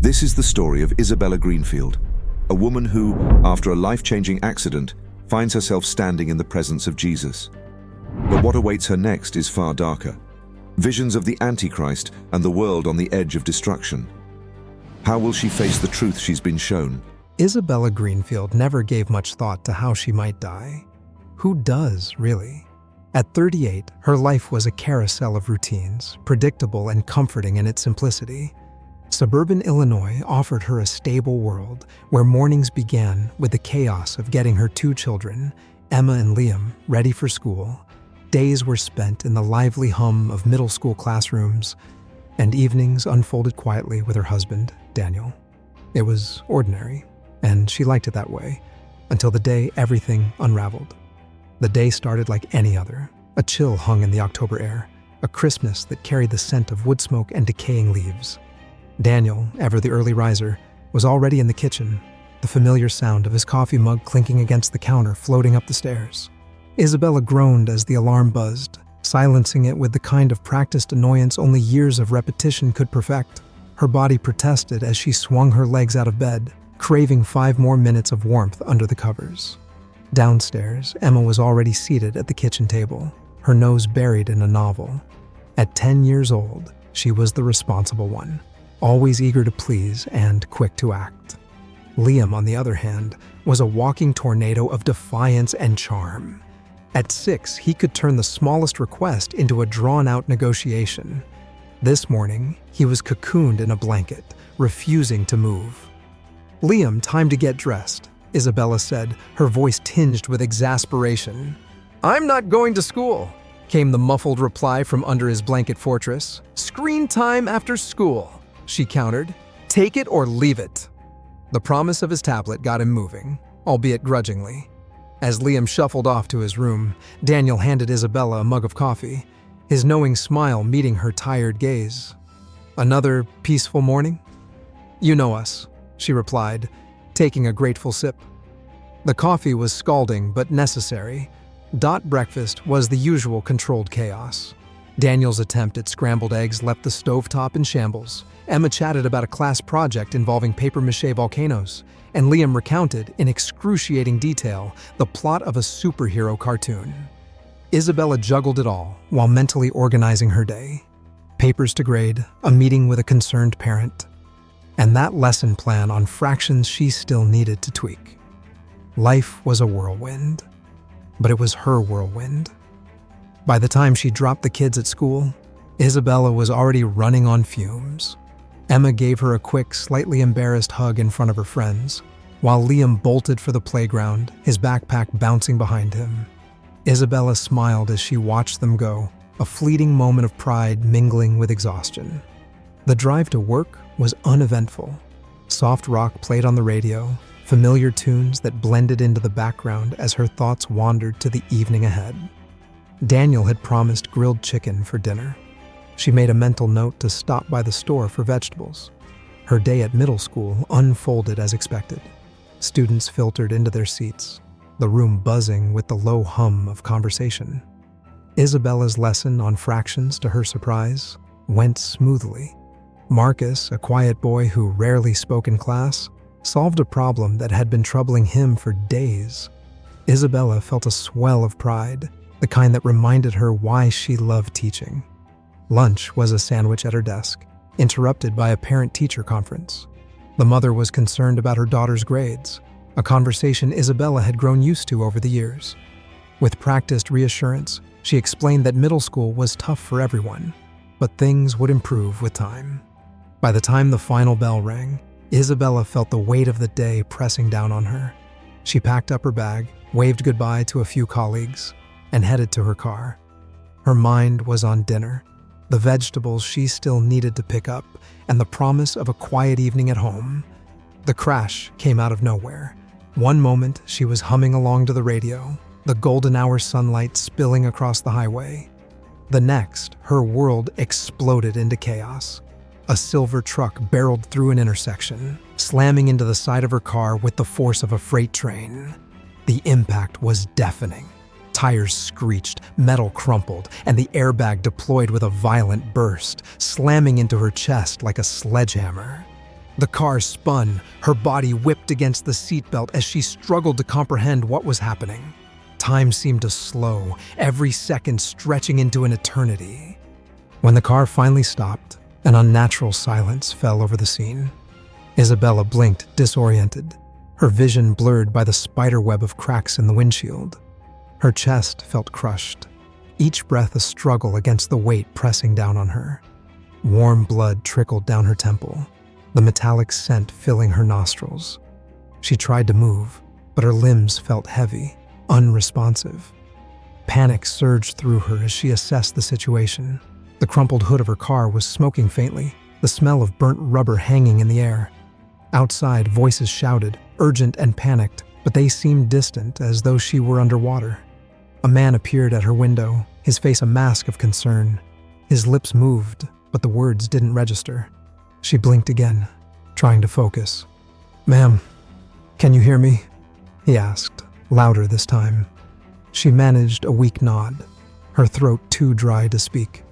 This is the story of Isabella Greenfield, a woman who, after a life-changing accident, finds herself standing in the presence of Jesus. But what awaits her next is far darker. Visions of the Antichrist and the world on the edge of destruction. How will she face the truth she's been shown? Isabella Greenfield never gave much thought to how she might die. Who does, really? At 38, her life was a carousel of routines, predictable and comforting in its simplicity. Suburban Illinois offered her a stable world where mornings began with the chaos of getting her two children, Emma and Liam, ready for school. Days were spent in the lively hum of middle school classrooms, and evenings unfolded quietly with her husband, Daniel. It was ordinary, and she liked it that way, until the day everything unraveled. The day started like any other. A chill hung in the October air, a crispness that carried the scent of wood smoke and decaying leaves. Daniel, ever the early riser, was already in the kitchen, the familiar sound of his coffee mug clinking against the counter floating up the stairs. Isabella groaned as the alarm buzzed, silencing it with the kind of practiced annoyance only years of repetition could perfect. Her body protested as she swung her legs out of bed, craving 5 more minutes of warmth under the covers. Downstairs, Emma was already seated at the kitchen table, her nose buried in a novel. At 10 years old, she was the responsible one, always eager to please and quick to act. Liam, on the other hand, was a walking tornado of defiance and charm. At 6, he could turn the smallest request into a drawn-out negotiation. This morning, he was cocooned in a blanket, refusing to move. "Liam, time to get dressed," Isabella said, her voice tinged with exasperation. "I'm not going to school," came the muffled reply from under his blanket fortress. "Screen time after school," she countered. "Take it or leave it." The promise of his tablet got him moving, albeit grudgingly. As Liam shuffled off to his room, Daniel handed Isabella a mug of coffee, his knowing smile meeting her tired gaze. "Another peaceful morning?" "You know us," she replied, taking a grateful sip. The coffee was scalding but necessary. Breakfast was the usual controlled chaos. Daniel's attempt at scrambled eggs left the stovetop in shambles. Emma chatted about a class project involving papier-mâché volcanoes, and Liam recounted, in excruciating detail, the plot of a superhero cartoon. Isabella juggled it all while mentally organizing her day. Papers to grade, a meeting with a concerned parent, and that lesson plan on fractions she still needed to tweak. Life was a whirlwind, but it was her whirlwind. By the time she dropped the kids at school, Isabella was already running on fumes. Emma gave her a quick, slightly embarrassed hug in front of her friends, while Liam bolted for the playground, his backpack bouncing behind him. Isabella smiled as she watched them go, a fleeting moment of pride mingling with exhaustion. The drive to work was uneventful. Soft rock played on the radio, familiar tunes that blended into the background as her thoughts wandered to the evening ahead. Daniel had promised grilled chicken for dinner. She made a mental note to stop by the store for vegetables. Her day at middle school unfolded as expected. Students filtered into their seats, the room buzzing with the low hum of conversation. Isabella's lesson on fractions, to her surprise, went smoothly. Marcus, a quiet boy who rarely spoke in class, solved a problem that had been troubling him for days. Isabella felt a swell of pride, the kind that reminded her why she loved teaching. Lunch was a sandwich at her desk, interrupted by a parent-teacher conference. The mother was concerned about her daughter's grades, a conversation Isabella had grown used to over the years. With practiced reassurance, she explained that middle school was tough for everyone, but things would improve with time. By the time the final bell rang, Isabella felt the weight of the day pressing down on her. She packed up her bag, waved goodbye to a few colleagues, and headed to her car. Her mind was on dinner, the vegetables she still needed to pick up, and the promise of a quiet evening at home. The crash came out of nowhere. One moment, she was humming along to the radio, the golden hour sunlight spilling across the highway. The next, her world exploded into chaos. A silver truck barreled through an intersection, slamming into the side of her car with the force of a freight train. The impact was deafening. Tires screeched, metal crumpled, and the airbag deployed with a violent burst, slamming into her chest like a sledgehammer. The car spun, her body whipped against the seatbelt as she struggled to comprehend what was happening. Time seemed to slow, every second stretching into an eternity. When the car finally stopped, an unnatural silence fell over the scene. Isabella blinked, disoriented, her vision blurred by the spiderweb of cracks in the windshield. Her chest felt crushed, each breath a struggle against the weight pressing down on her. Warm blood trickled down her temple, the metallic scent filling her nostrils. She tried to move, but her limbs felt heavy, unresponsive. Panic surged through her as she assessed the situation. The crumpled hood of her car was smoking faintly, the smell of burnt rubber hanging in the air. Outside, voices shouted, urgent and panicked, but they seemed distant, as though she were underwater. A man appeared at her window, his face a mask of concern. His lips moved, but the words didn't register. She blinked again, trying to focus. "Ma'am, can you hear me?" he asked, louder this time. She managed a weak nod, her throat too dry to speak.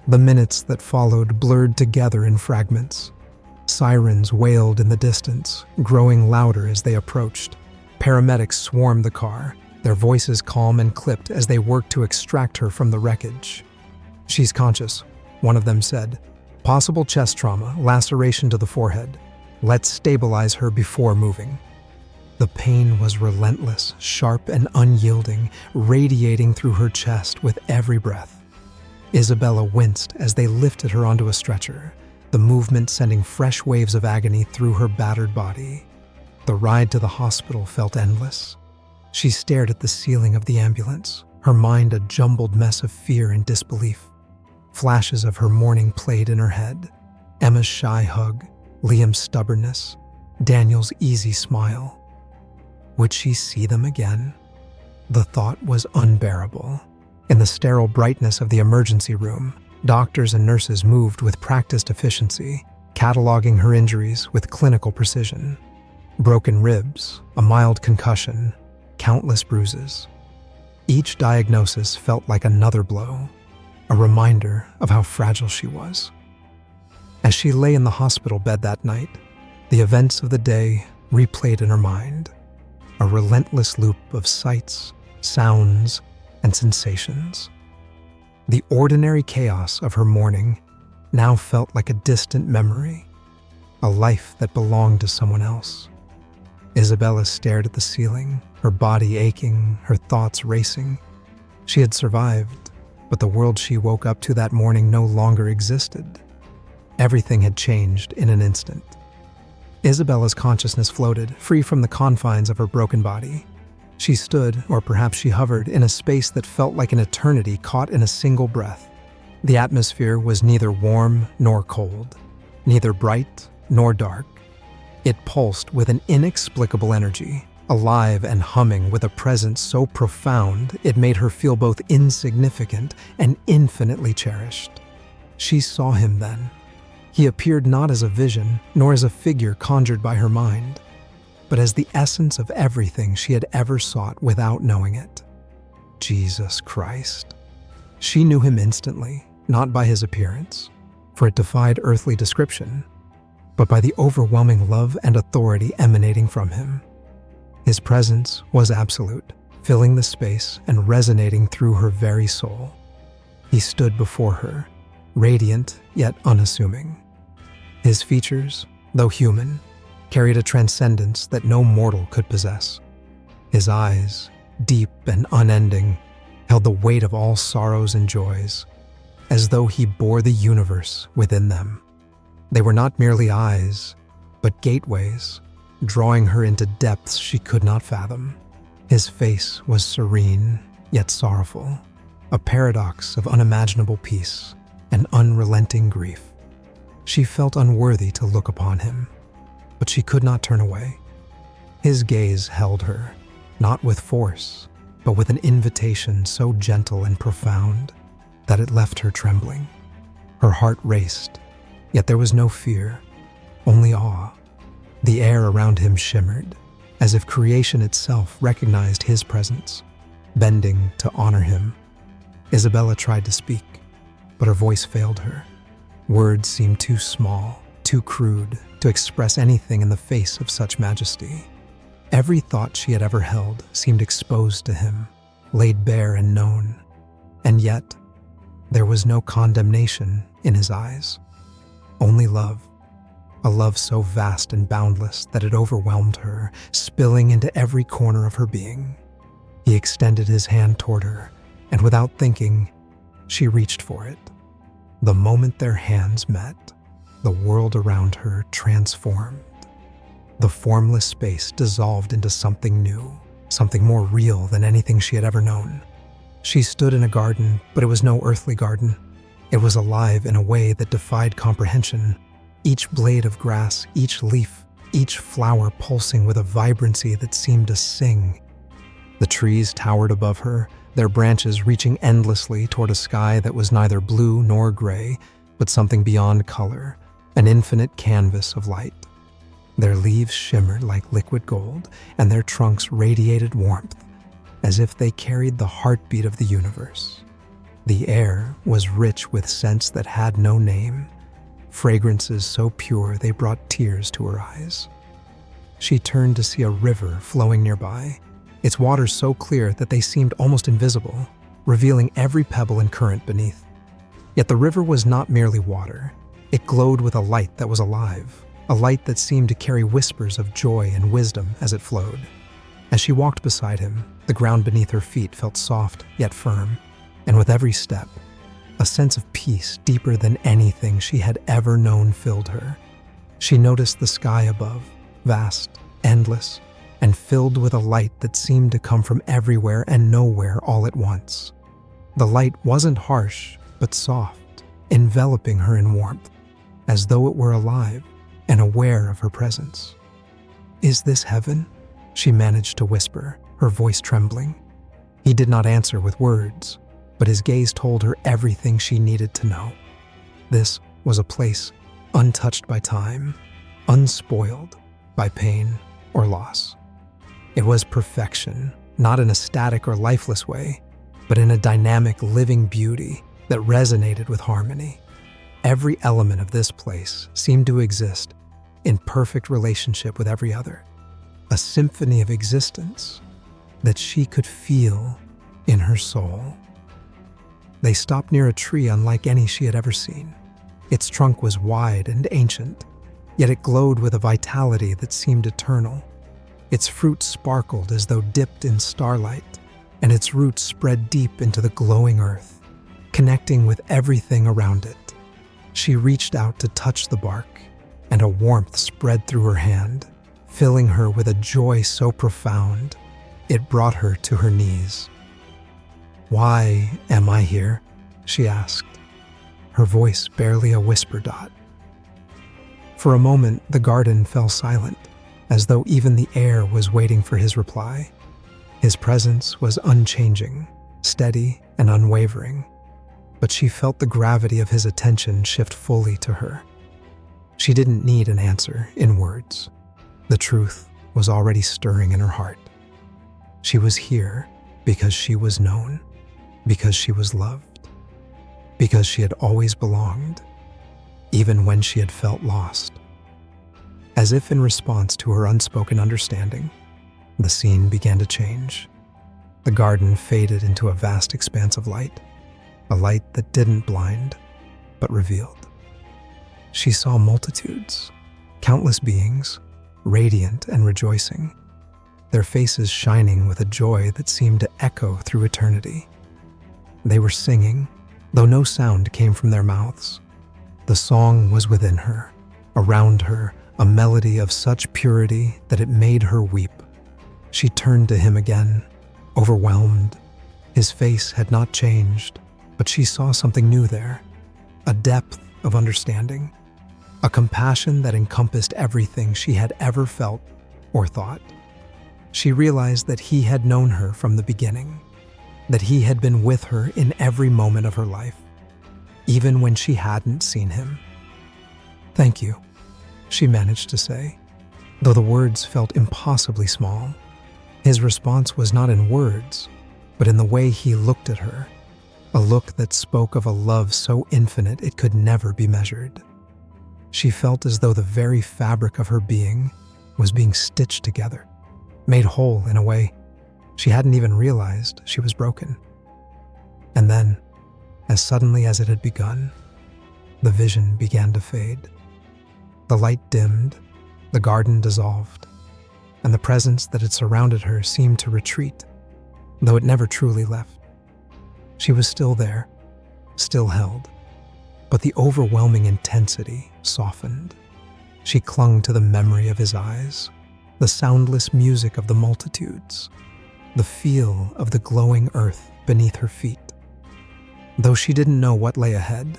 The minutes that followed blurred together in fragments. Sirens wailed in the distance, growing louder as they approached. Paramedics swarmed the car, their voices calm and clipped as they worked to extract her from the wreckage. "She's conscious," one of them said. "Possible chest trauma, laceration to the forehead. Let's stabilize her before moving." The pain was relentless, sharp and unyielding, radiating through her chest with every breath. Isabella winced as they lifted her onto a stretcher, the movement sending fresh waves of agony through her battered body. The ride to the hospital felt endless. She stared at the ceiling of the ambulance, her mind a jumbled mess of fear and disbelief. Flashes of her morning played in her head. Emma's shy hug, Liam's stubbornness, Daniel's easy smile. Would she see them again? The thought was unbearable. In the sterile brightness of the emergency room, doctors and nurses moved with practiced efficiency, cataloging her injuries with clinical precision. Broken ribs, a mild concussion, countless bruises. Each diagnosis felt like another blow, a reminder of how fragile she was. As she lay in the hospital bed that night, the events of the day replayed in her mind, a relentless loop of sights, sounds, and sensations. The ordinary chaos of her morning now felt like a distant memory, a life that belonged to someone else. Isabella stared at the ceiling, her body aching, her thoughts racing. She had survived, but the world she woke up to that morning no longer existed. Everything had changed in an instant. Isabella's consciousness floated, free from the confines of her broken body. She stood, or perhaps she hovered, in a space that felt like an eternity caught in a single breath. The atmosphere was neither warm nor cold, neither bright nor dark. It pulsed with an inexplicable energy, alive and humming with a presence so profound it made her feel both insignificant and infinitely cherished. She saw him then. He appeared not as a vision, nor as a figure conjured by her mind, but as the essence of everything she had ever sought without knowing it. Jesus Christ. She knew him instantly, not by his appearance, for it defied earthly description, but by the overwhelming love and authority emanating from him. His presence was absolute, filling the space and resonating through her very soul. He stood before her, radiant yet unassuming. His features, though human, carried a transcendence that no mortal could possess. His eyes, deep and unending, held the weight of all sorrows and joys, as though he bore the universe within them. They were not merely eyes, but gateways, drawing her into depths she could not fathom. His face was serene, yet sorrowful, a paradox of unimaginable peace and unrelenting grief. She felt unworthy to look upon him, but she could not turn away. His gaze held her, not with force, but with an invitation so gentle and profound that it left her trembling. Her heart raced, yet there was no fear, only awe. The air around him shimmered, as if creation itself recognized his presence, bending to honor him. Isabella tried to speak, but her voice failed her. Words seemed too small, too too crude to express anything in the face of such majesty. Every thought she had ever held seemed exposed to him, laid bare and known. And yet, there was no condemnation in his eyes. Only love. A love so vast and boundless that it overwhelmed her, spilling into every corner of her being. He extended his hand toward her, and without thinking, she reached for it. The moment their hands met, the world around her transformed. The formless space dissolved into something new, something more real than anything she had ever known. She stood in a garden, but it was no earthly garden. It was alive in a way that defied comprehension. Each blade of grass, each leaf, each flower pulsing with a vibrancy that seemed to sing. The trees towered above her, their branches reaching endlessly toward a sky that was neither blue nor gray, but something beyond color, an infinite canvas of light. Their leaves shimmered like liquid gold, and their trunks radiated warmth, as if they carried the heartbeat of the universe. The air was rich with scents that had no name, fragrances so pure they brought tears to her eyes. She turned to see a river flowing nearby, its waters so clear that they seemed almost invisible, revealing every pebble and current beneath. Yet the river was not merely water. It glowed with a light that was alive, a light that seemed to carry whispers of joy and wisdom as it flowed. As she walked beside him, the ground beneath her feet felt soft yet firm, and with every step, a sense of peace deeper than anything she had ever known filled her. She noticed the sky above, vast, endless, and filled with a light that seemed to come from everywhere and nowhere all at once. The light wasn't harsh, but soft, enveloping her in warmth, as though it were alive and aware of her presence. "Is this heaven?" she managed to whisper, her voice trembling. He did not answer with words, but his gaze told her everything she needed to know. This was a place untouched by time, unspoiled by pain or loss. It was perfection, not in a static or lifeless way, but in a dynamic, living beauty that resonated with harmony. Every element of this place seemed to exist in perfect relationship with every other, a symphony of existence that she could feel in her soul. They stopped near a tree unlike any she had ever seen. Its trunk was wide and ancient, yet it glowed with a vitality that seemed eternal. Its fruit sparkled as though dipped in starlight, and its roots spread deep into the glowing earth, connecting with everything around it. She reached out to touch the bark, and a warmth spread through her hand, filling her with a joy so profound, it brought her to her knees. "Why am I here?" she asked, her voice barely a whisper dot. For a moment, the garden fell silent, as though even the air was waiting for his reply. His presence was unchanging, steady and unwavering, but she felt the gravity of his attention shift fully to her. She didn't need an answer in words. The truth was already stirring in her heart. She was here because she was known, because she was loved, because she had always belonged, even when she had felt lost. As if in response to her unspoken understanding, the scene began to change. The garden faded into a vast expanse of light, a light that didn't blind, but revealed. She saw multitudes, countless beings, radiant and rejoicing, their faces shining with a joy that seemed to echo through eternity. They were singing, though no sound came from their mouths. The song was within her, around her, a melody of such purity that it made her weep. She turned to him again, overwhelmed. His face had not changed, but she saw something new there, a depth of understanding, a compassion that encompassed everything she had ever felt or thought. She realized that he had known her from the beginning, that he had been with her in every moment of her life, even when she hadn't seen him. "Thank you," she managed to say, though the words felt impossibly small. His response was not in words, but in the way he looked at her, a look that spoke of a love so infinite it could never be measured. She felt as though the very fabric of her being was being stitched together, made whole in a way she hadn't even realized she was broken. And then, as suddenly as it had begun, the vision began to fade. The light dimmed, the garden dissolved, and the presence that had surrounded her seemed to retreat, though it never truly left. She was still there, still held, but the overwhelming intensity softened. She clung to the memory of his eyes, the soundless music of the multitudes, the feel of the glowing earth beneath her feet. Though she didn't know what lay ahead,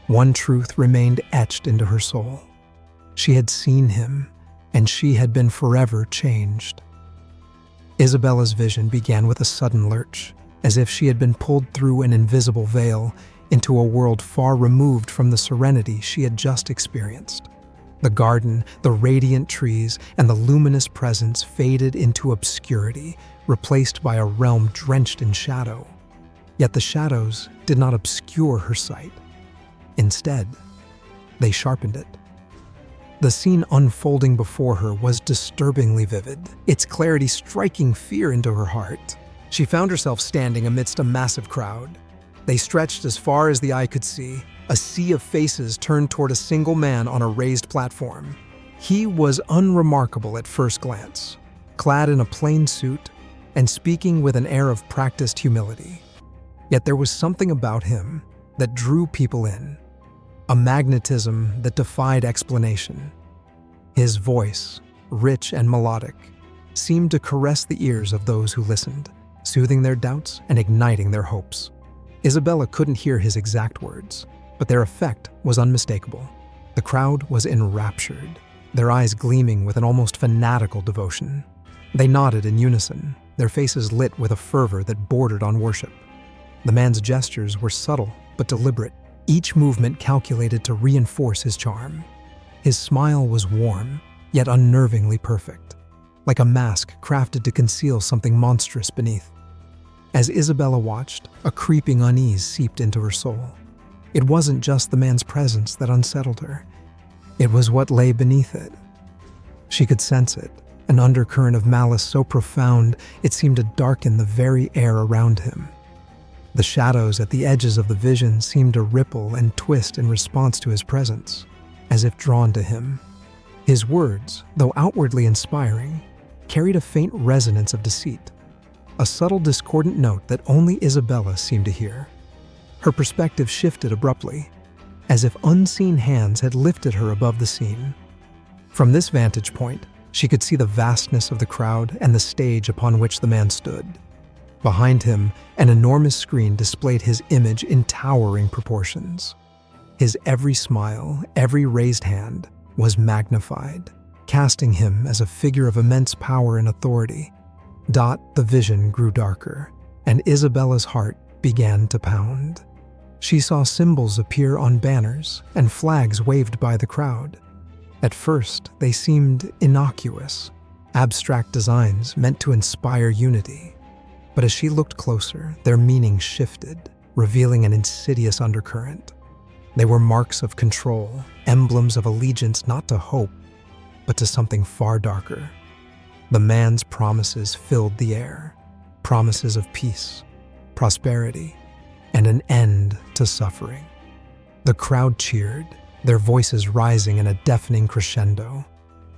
one truth remained etched into her soul. She had seen him, and she had been forever changed. Isabella's vision began with a sudden lurch, as if she had been pulled through an invisible veil into a world far removed from the serenity she had just experienced. The garden, the radiant trees, and the luminous presence faded into obscurity, replaced by a realm drenched in shadow. Yet the shadows did not obscure her sight. Instead, they sharpened it. The scene unfolding before her was disturbingly vivid, its clarity striking fear into her heart. She found herself standing amidst a massive crowd. They stretched as far as the eye could see, a sea of faces turned toward a single man on a raised platform. He was unremarkable at first glance, clad in a plain suit and speaking with an air of practiced humility. Yet there was something about him that drew people in, a magnetism that defied explanation. His voice, rich and melodic, seemed to caress the ears of those who listened, soothing their doubts and igniting their hopes. Isabella couldn't hear his exact words, but their effect was unmistakable. The crowd was enraptured, their eyes gleaming with an almost fanatical devotion. They nodded in unison, their faces lit with a fervor that bordered on worship. The man's gestures were subtle but deliberate, each movement calculated to reinforce his charm. His smile was warm, yet unnervingly perfect, like a mask crafted to conceal something monstrous beneath. As Isabella watched, a creeping unease seeped into her soul. It wasn't just the man's presence that unsettled her. It was what lay beneath it. She could sense it, an undercurrent of malice so profound it seemed to darken the very air around him. The shadows at the edges of the vision seemed to ripple and twist in response to his presence, as if drawn to him. His words, though outwardly inspiring, carried a faint resonance of deceit, a subtle discordant note that only Isabella seemed to hear. Her perspective shifted abruptly, as if unseen hands had lifted her above the scene. From this vantage point, she could see the vastness of the crowd and the stage upon which the man stood. Behind him, an enormous screen displayed his image in towering proportions. His every smile, every raised hand, was magnified, casting him as a figure of immense power and authority. The vision grew darker, and Isabella's heart began to pound. She saw symbols appear on banners and flags waved by the crowd. At first, they seemed innocuous, abstract designs meant to inspire unity. But as she looked closer, their meaning shifted, revealing an insidious undercurrent. They were marks of control, emblems of allegiance not to hope, but to something far darker. The man's promises filled the air, promises of peace, prosperity, and an end to suffering. The crowd cheered, their voices rising in a deafening crescendo.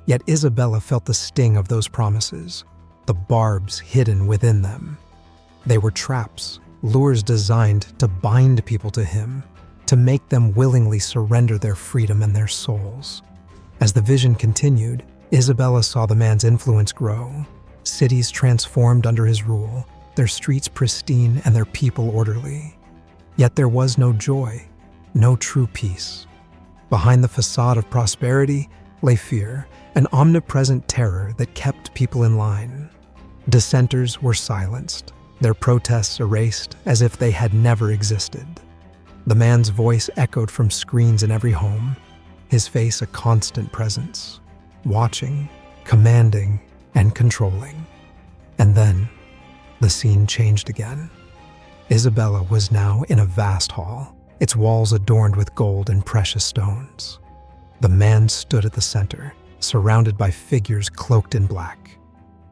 Yet Isabella felt the sting of those promises, the barbs hidden within them. They were traps, lures designed to bind people to him, to make them willingly surrender their freedom and their souls. As the vision continued, Isabella saw the man's influence grow, cities transformed under his rule, their streets pristine and their people orderly. Yet there was no joy, no true peace. Behind the facade of prosperity lay fear, an omnipresent terror that kept people in line. Dissenters were silenced, their protests erased as if they had never existed. The man's voice echoed from screens in every home, his face a constant presence, watching, commanding, and controlling. And then, the scene changed again. Isabella was now in a vast hall, its walls adorned with gold and precious stones. The man stood at the center, surrounded by figures cloaked in black.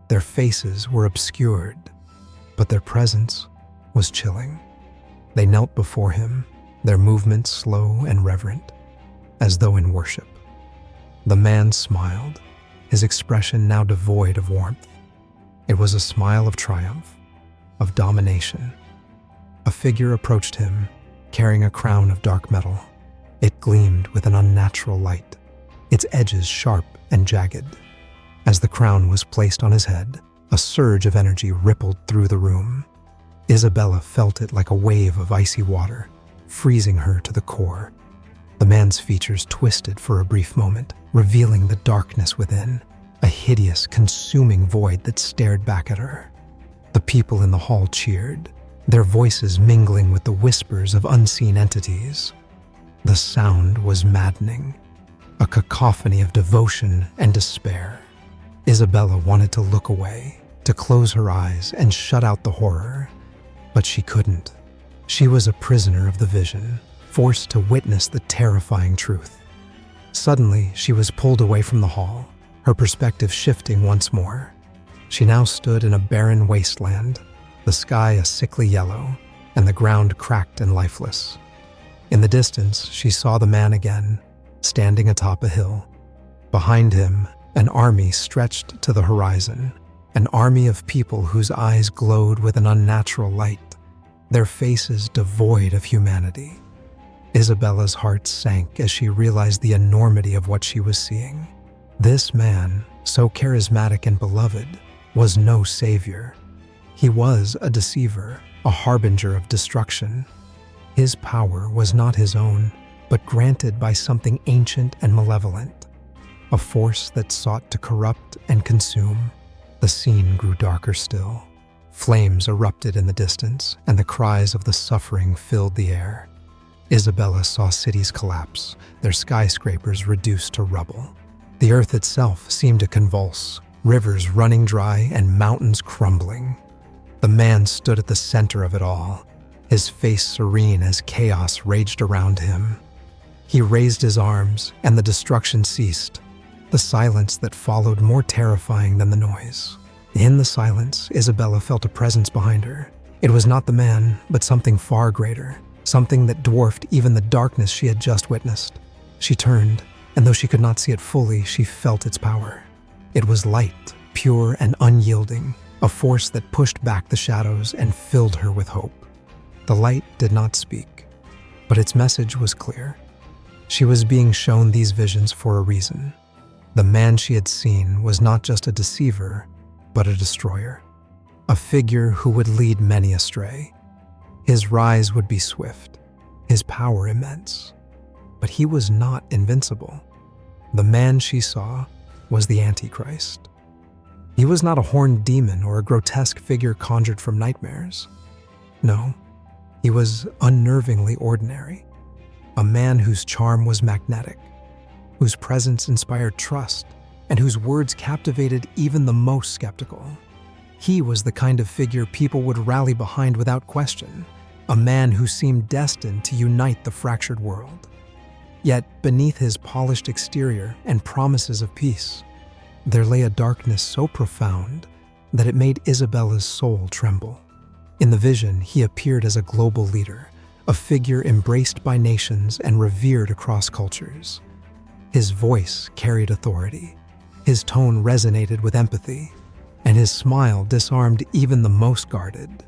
Their faces were obscured, but their presence was chilling. They knelt before him, their movements slow and reverent, as though in worship. The man smiled, his expression now devoid of warmth. It was a smile of triumph, of domination. A figure approached him, carrying a crown of dark metal. It gleamed with an unnatural light, its edges sharp and jagged. As the crown was placed on his head, a surge of energy rippled through the room. Isabella felt it like a wave of icy water, freezing her to the core. The man's features twisted for a brief moment, revealing the darkness within, a hideous, consuming void that stared back at her. The people in the hall cheered, their voices mingling with the whispers of unseen entities. The sound was maddening, a cacophony of devotion and despair. Isabella wanted to look away, to close her eyes and shut out the horror, but she couldn't. She was a prisoner of the vision, forced to witness the terrifying truth. Suddenly, she was pulled away from the hall, her perspective shifting once more. She now stood in a barren wasteland, the sky a sickly yellow, and the ground cracked and lifeless. In the distance, she saw the man again, standing atop a hill. Behind him, an army stretched to the horizon, an army of people whose eyes glowed with an unnatural light, their faces devoid of humanity. Isabella's heart sank as she realized the enormity of what she was seeing. This man, so charismatic and beloved, was no savior. He was a deceiver, a harbinger of destruction. His power was not his own, but granted by something ancient and malevolent, a force that sought to corrupt and consume. The scene grew darker still. Flames erupted in the distance, and the cries of the suffering filled the air. Isabella saw cities collapse, their skyscrapers reduced to rubble. The earth itself seemed to convulse, rivers running dry and mountains crumbling. The man stood at the center of it all, his face serene as chaos raged around him. He raised his arms, and the destruction ceased, the silence that followed more terrifying than the noise. In the silence, Isabella felt a presence behind her. It was not the man, but something far greater, something that dwarfed even the darkness she had just witnessed. She turned, and though she could not see it fully, she felt its power. It was light, pure and unyielding, a force that pushed back the shadows and filled her with hope. The light did not speak, but its message was clear. She was being shown these visions for a reason. The man she had seen was not just a deceiver, but a destroyer, a figure who would lead many astray. His rise would be swift, his power immense, but he was not invincible. The man she saw was the Antichrist. He was not a horned demon or a grotesque figure conjured from nightmares. No, he was unnervingly ordinary, a man whose charm was magnetic, whose presence inspired trust, and whose words captivated even the most skeptical. He was the kind of figure people would rally behind without question, a man who seemed destined to unite the fractured world. Yet beneath his polished exterior and promises of peace, there lay a darkness so profound that it made Isabella's soul tremble. In the vision, he appeared as a global leader, a figure embraced by nations and revered across cultures. His voice carried authority, his tone resonated with empathy, and his smile disarmed even the most guarded.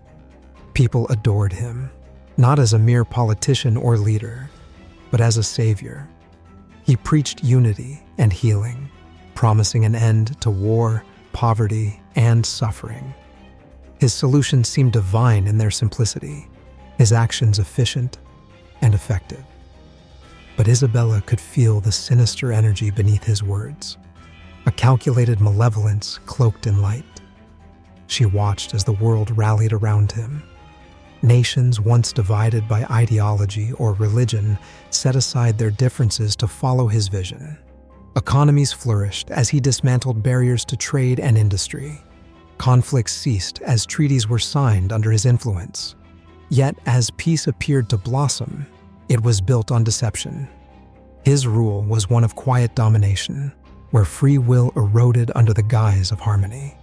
People adored him, not as a mere politician or leader, but as a savior. He preached unity and healing, promising an end to war, poverty, and suffering. His solutions seemed divine in their simplicity, his actions efficient and effective. But Isabella could feel the sinister energy beneath his words, a calculated malevolence cloaked in light. She watched as the world rallied around him. Nations once divided by ideology or religion set aside their differences to follow his vision. Economies flourished as he dismantled barriers to trade and industry. Conflicts ceased as treaties were signed under his influence. Yet, as peace appeared to blossom, it was built on deception. His rule was one of quiet domination, where free will eroded under the guise of harmony.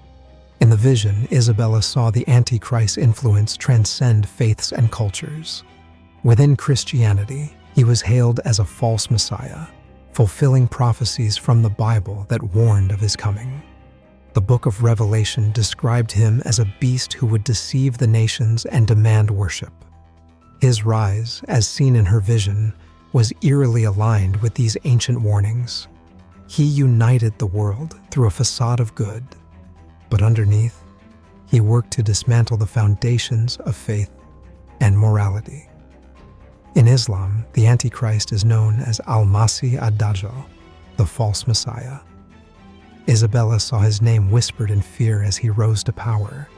In the vision, Isabella saw the Antichrist's influence transcend faiths and cultures. Within Christianity, he was hailed as a false messiah, fulfilling prophecies from the Bible that warned of his coming. The book of Revelation described him as a beast who would deceive the nations and demand worship. His rise, as seen in her vision, was eerily aligned with these ancient warnings. He united the world through a facade of good, but underneath, he worked to dismantle the foundations of faith and morality. In Islam, the Antichrist is known as Al-Masih ad-Dajjal, the false messiah. Isabella saw his name whispered in fear as he rose to power,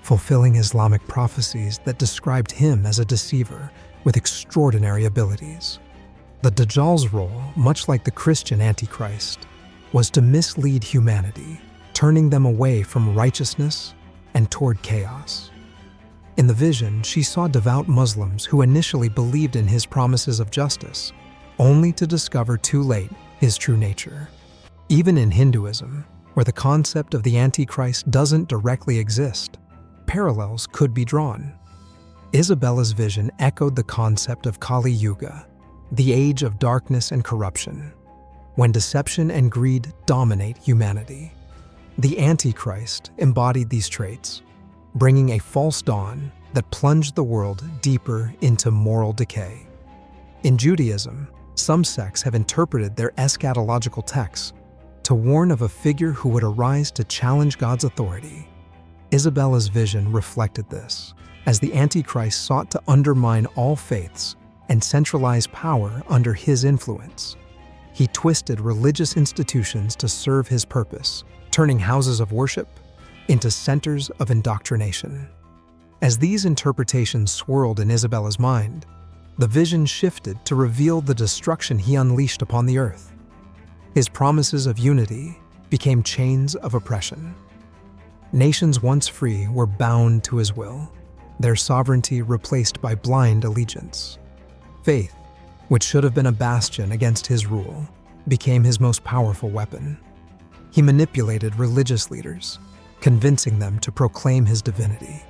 fulfilling Islamic prophecies that described him as a deceiver with extraordinary abilities. The Dajjal's role, much like the Christian Antichrist, was to mislead humanity, turning them away from righteousness and toward chaos. In the vision, she saw devout Muslims who initially believed in his promises of justice, only to discover too late his true nature. Even in Hinduism, where the concept of the Antichrist doesn't directly exist, parallels could be drawn. Isabella's vision echoed the concept of Kali Yuga, the age of darkness and corruption, when deception and greed dominate humanity. The Antichrist embodied these traits, bringing a false dawn that plunged the world deeper into moral decay. In Judaism, some sects have interpreted their eschatological texts to warn of a figure who would arise to challenge God's authority. Isabella's vision reflected this, as the Antichrist sought to undermine all faiths and centralize power under his influence. He twisted religious institutions to serve his purpose, turning houses of worship into centers of indoctrination. As these interpretations swirled in Isabella's mind, the vision shifted to reveal the destruction he unleashed upon the earth. His promises of unity became chains of oppression. Nations once free were bound to his will, their sovereignty replaced by blind allegiance. Faith, which should have been a bastion against his rule, became his most powerful weapon. He manipulated religious leaders, convincing them to proclaim his divinity.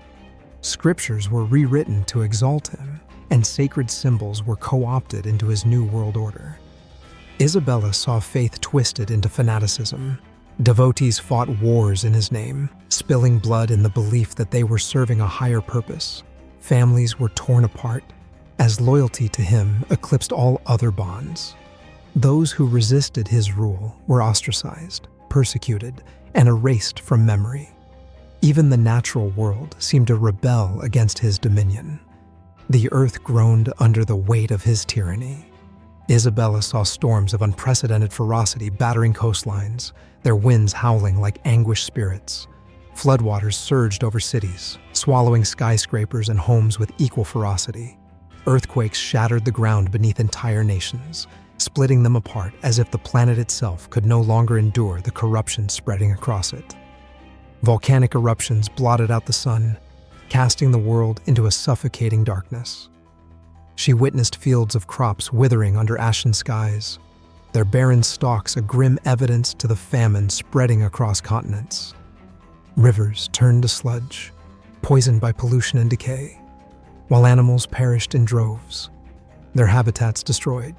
Scriptures were rewritten to exalt him, and sacred symbols were co-opted into his new world order. Isabella saw faith twisted into fanaticism. Devotees fought wars in his name, spilling blood in the belief that they were serving a higher purpose. Families were torn apart, as loyalty to him eclipsed all other bonds. Those who resisted his rule were ostracized, persecuted, and erased from memory. Even the natural world seemed to rebel against his dominion. The earth groaned under the weight of his tyranny. Isabella saw storms of unprecedented ferocity battering coastlines, their winds howling like anguished spirits. Floodwaters surged over cities, swallowing skyscrapers and homes with equal ferocity. Earthquakes shattered the ground beneath entire nations, splitting them apart as if the planet itself could no longer endure the corruption spreading across it. Volcanic eruptions blotted out the sun, casting the world into a suffocating darkness. She witnessed fields of crops withering under ashen skies, their barren stalks a grim evidence to the famine spreading across continents. Rivers turned to sludge, poisoned by pollution and decay, while animals perished in droves, their habitats destroyed.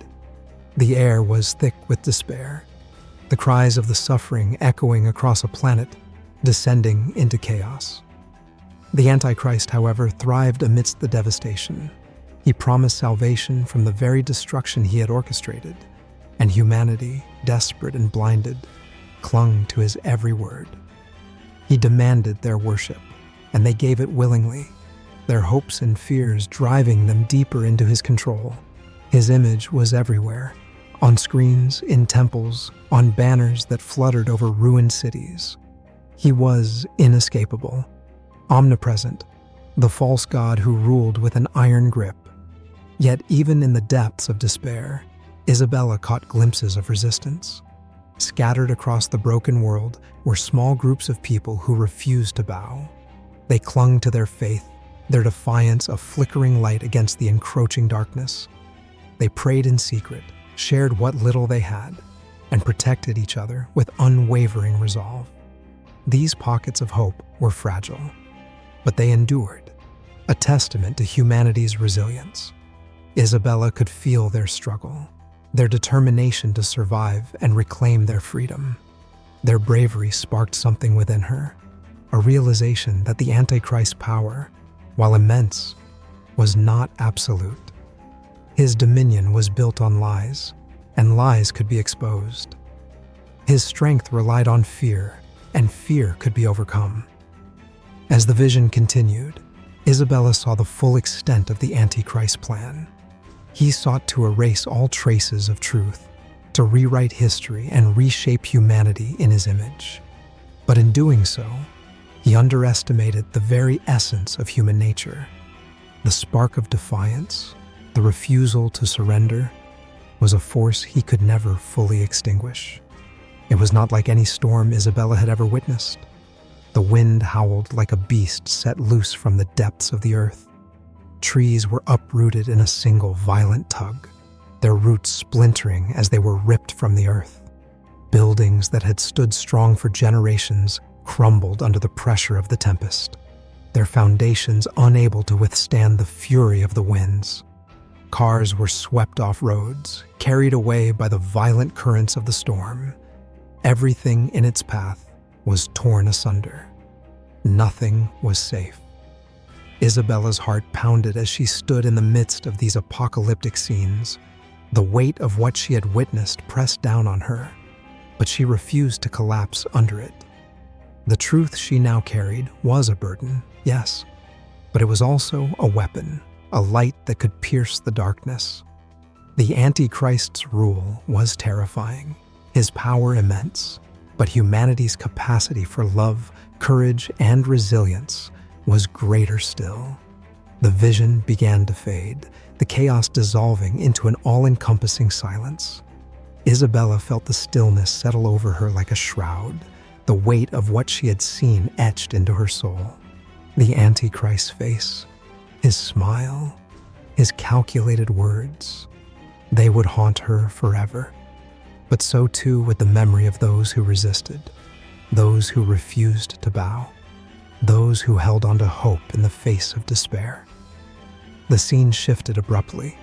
The air was thick with despair, the cries of the suffering echoing across a planet descending into chaos. The Antichrist, however, thrived amidst the devastation. He promised salvation from the very destruction he had orchestrated, and humanity, desperate and blinded, clung to his every word. He demanded their worship, and they gave it willingly, their hopes and fears driving them deeper into his control. His image was everywhere, on screens, in temples, on banners that fluttered over ruined cities. He was inescapable, omnipresent, the false god who ruled with an iron grip. Yet even in the depths of despair, Isabella caught glimpses of resistance. Scattered across the broken world were small groups of people who refused to bow. They clung to their faith, their defiance a flickering light against the encroaching darkness. They prayed in secret, shared what little they had, and protected each other with unwavering resolve. These pockets of hope were fragile, but they endured, a testament to humanity's resilience. Isabella could feel their struggle, their determination to survive and reclaim their freedom. Their bravery sparked something within her, a realization that the Antichrist's power, while immense, was not absolute. His dominion was built on lies, and lies could be exposed. His strength relied on fear, and fear could be overcome. As the vision continued, Isabella saw the full extent of the Antichrist plan. He sought to erase all traces of truth, to rewrite history and reshape humanity in his image. But in doing so, he underestimated the very essence of human nature. The spark of defiance, the refusal to surrender, was a force he could never fully extinguish. It was not like any storm Isabella had ever witnessed. The wind howled like a beast set loose from the depths of the earth. Trees were uprooted in a single violent tug, their roots splintering as they were ripped from the earth. Buildings that had stood strong for generations crumbled under the pressure of the tempest, their foundations unable to withstand the fury of the winds. Cars were swept off roads, carried away by the violent currents of the storm. Everything in its path was torn asunder. Nothing was safe. Isabella's heart pounded as she stood in the midst of these apocalyptic scenes. The weight of what she had witnessed pressed down on her, but she refused to collapse under it. The truth she now carried was a burden, yes, but it was also a weapon, a light that could pierce the darkness. The Antichrist's rule was terrifying, his power immense, but humanity's capacity for love, courage, and resilience was greater still. The vision began to fade, the chaos dissolving into an all-encompassing silence. Isabella felt the stillness settle over her like a shroud, the weight of what she had seen etched into her soul. The Antichrist's face, his smile, his calculated words, they would haunt her forever. But so too would the memory of those who resisted, those who refused to bow, those who held on to hope in the face of despair. The scene shifted abruptly,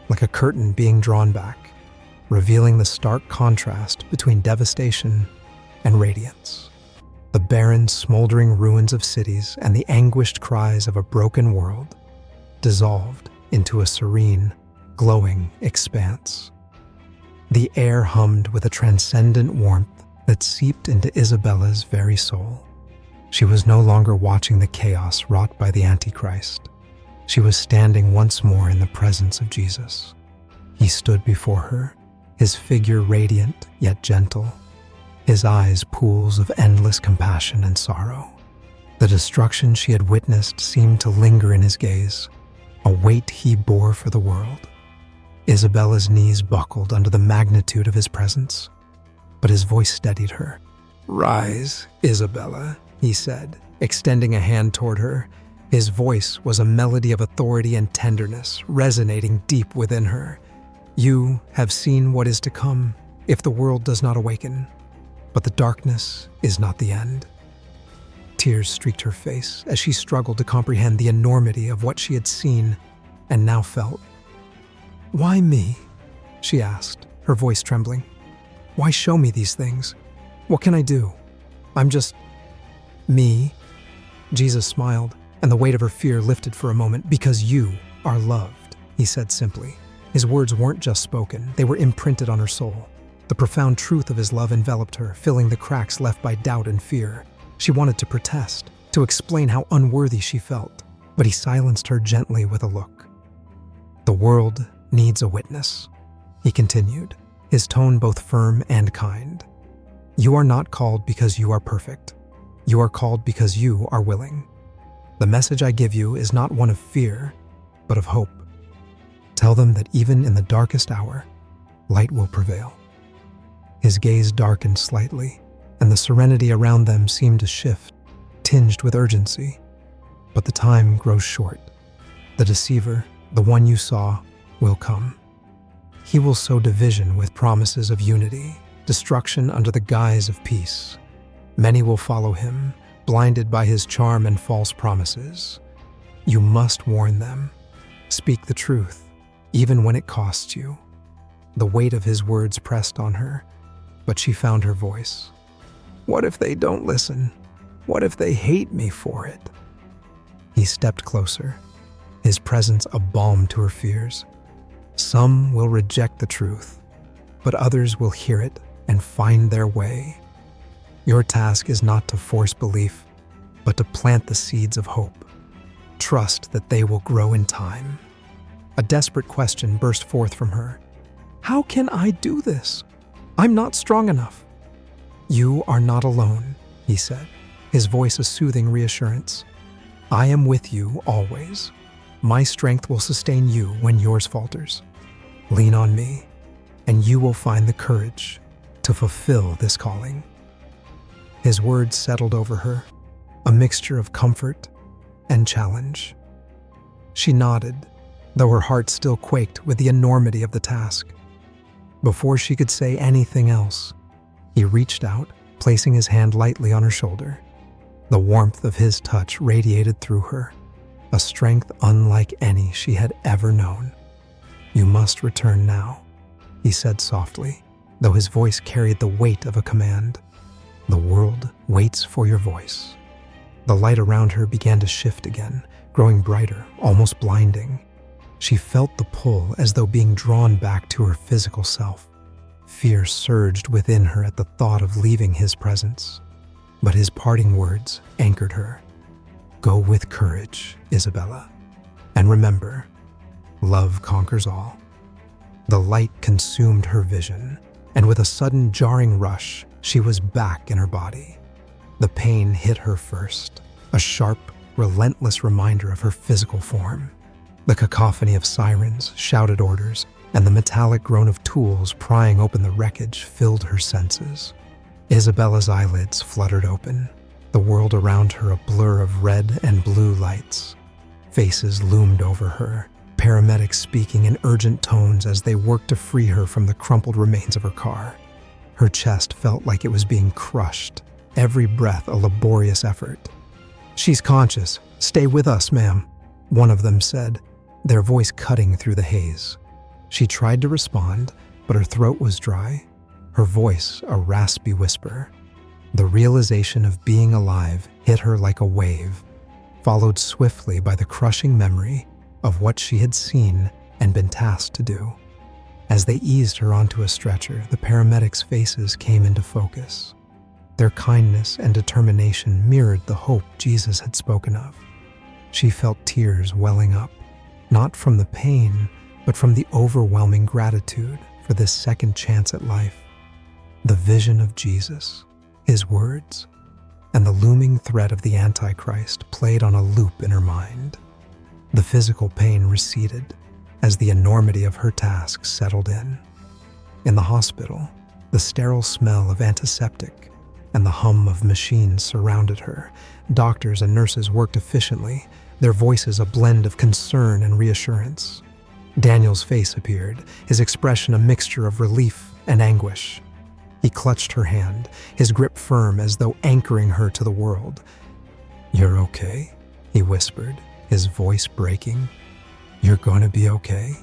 like a curtain being drawn back, revealing the stark contrast between devastation and radiance. The barren, smoldering ruins of cities and the anguished cries of a broken world dissolved into a serene, glowing expanse. The air hummed with a transcendent warmth that seeped into Isabella's very soul. She was no longer watching the chaos wrought by the Antichrist. She was standing once more in the presence of Jesus. He stood before her, his figure radiant yet gentle, his eyes pools of endless compassion and sorrow. The destruction she had witnessed seemed to linger in his gaze, a weight he bore for the world. Isabella's knees buckled under the magnitude of his presence, but his voice steadied her. "Rise, Isabella," he said, extending a hand toward her. His voice was a melody of authority and tenderness, resonating deep within her. "You have seen what is to come if the world does not awaken, but the darkness is not the end." Tears streaked her face as she struggled to comprehend the enormity of what she had seen and now felt. "Why me?" she asked, her voice trembling. "Why show me these things? What can I do? I'm just... me." Jesus smiled, and the weight of her fear lifted for a moment. "Because you are loved," he said simply. His words weren't just spoken, they were imprinted on her soul. The profound truth of his love enveloped her, filling the cracks left by doubt and fear. She wanted to protest, to explain how unworthy she felt, but he silenced her gently with a look. "The world needs a witness," he continued, his tone both firm and kind. "You are not called because you are perfect. You are called because you are willing. The message I give you is not one of fear, but of hope. Tell them that even in the darkest hour, light will prevail." His gaze darkened slightly, and the serenity around them seemed to shift, tinged with urgency. "But the time grows short. The deceiver, the one you saw, will come. He will sow division with promises of unity, destruction under the guise of peace. Many will follow him, blinded by his charm and false promises. You must warn them. Speak the truth, even when it costs you. The weight of his words pressed on her, but she found her voice. What if they don't listen? What if they hate me for it? He stepped closer, his presence a balm to her fears. Some will reject the truth, but others will hear it and find their way. Your task is not to force belief, but to plant the seeds of hope. Trust that they will grow in time. A desperate question burst forth from her. How can I do this? I'm not strong enough. You are not alone, he said, his voice a soothing reassurance. I am with you always. My strength will sustain you when yours falters. Lean on me, and you will find the courage to fulfill this calling. His words settled over her, a mixture of comfort and challenge. She nodded, though her heart still quaked with the enormity of the task. Before she could say anything else, he reached out, placing his hand lightly on her shoulder. The warmth of his touch radiated through her, a strength unlike any she had ever known. You must return now, he said softly, though his voice carried the weight of a command. The world waits for your voice. The light around her began to shift again, growing brighter, almost blinding. She felt the pull as though being drawn back to her physical self. Fear surged within her at the thought of leaving his presence. But his parting words anchored her. Go with courage, Isabella. And remember, love conquers all. The light consumed her vision, and with a sudden jarring rush, she was back in her body. The pain hit her first, a sharp, relentless reminder of her physical form. The cacophony of sirens, shouted orders, and the metallic groan of tools prying open the wreckage filled her senses. Isabella's eyelids fluttered open, the world around her a blur of red and blue lights. Faces loomed over her, paramedics speaking in urgent tones as they worked to free her from the crumpled remains of her car. Her chest felt like it was being crushed, every breath a laborious effort. She's conscious. Stay with us, ma'am, one of them said, their voice cutting through the haze. She tried to respond, but her throat was dry, her voice a raspy whisper. The realization of being alive hit her like a wave, followed swiftly by the crushing memory of what she had seen and been tasked to do. As they eased her onto a stretcher, the paramedics' faces came into focus. Their kindness and determination mirrored the hope Jesus had spoken of. She felt tears welling up, not from the pain, but from the overwhelming gratitude for this second chance at life. The vision of Jesus, his words, and the looming threat of the Antichrist played on a loop in her mind. The physical pain receded as the enormity of her task settled in. In the hospital, the sterile smell of antiseptic and the hum of machines surrounded her. Doctors and nurses worked efficiently, their voices a blend of concern and reassurance. Daniel's face appeared, his expression a mixture of relief and anguish. He clutched her hand, his grip firm as though anchoring her to the world. "You're okay," he whispered, his voice breaking. "You're going to be okay."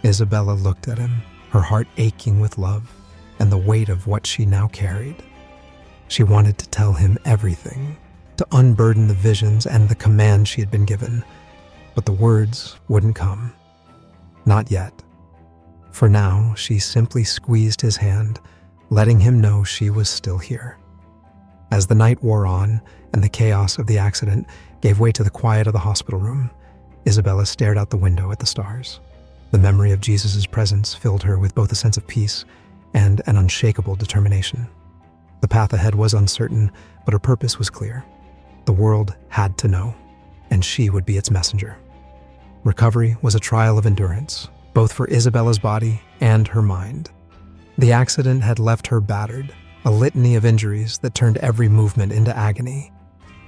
Isabella looked at him, her heart aching with love and the weight of what she now carried. She wanted to tell him everything, to unburden the visions and the command she had been given, but the words wouldn't come. Not yet. For now, she simply squeezed his hand, letting him know she was still here. As the night wore on and the chaos of the accident gave way to the quiet of the hospital room, Isabella stared out the window at the stars. The memory of Jesus' presence filled her with both a sense of peace and an unshakable determination. The path ahead was uncertain, but her purpose was clear. The world had to know, and she would be its messenger. Recovery was a trial of endurance, both for Isabella's body and her mind. The accident had left her battered, a litany of injuries that turned every movement into agony.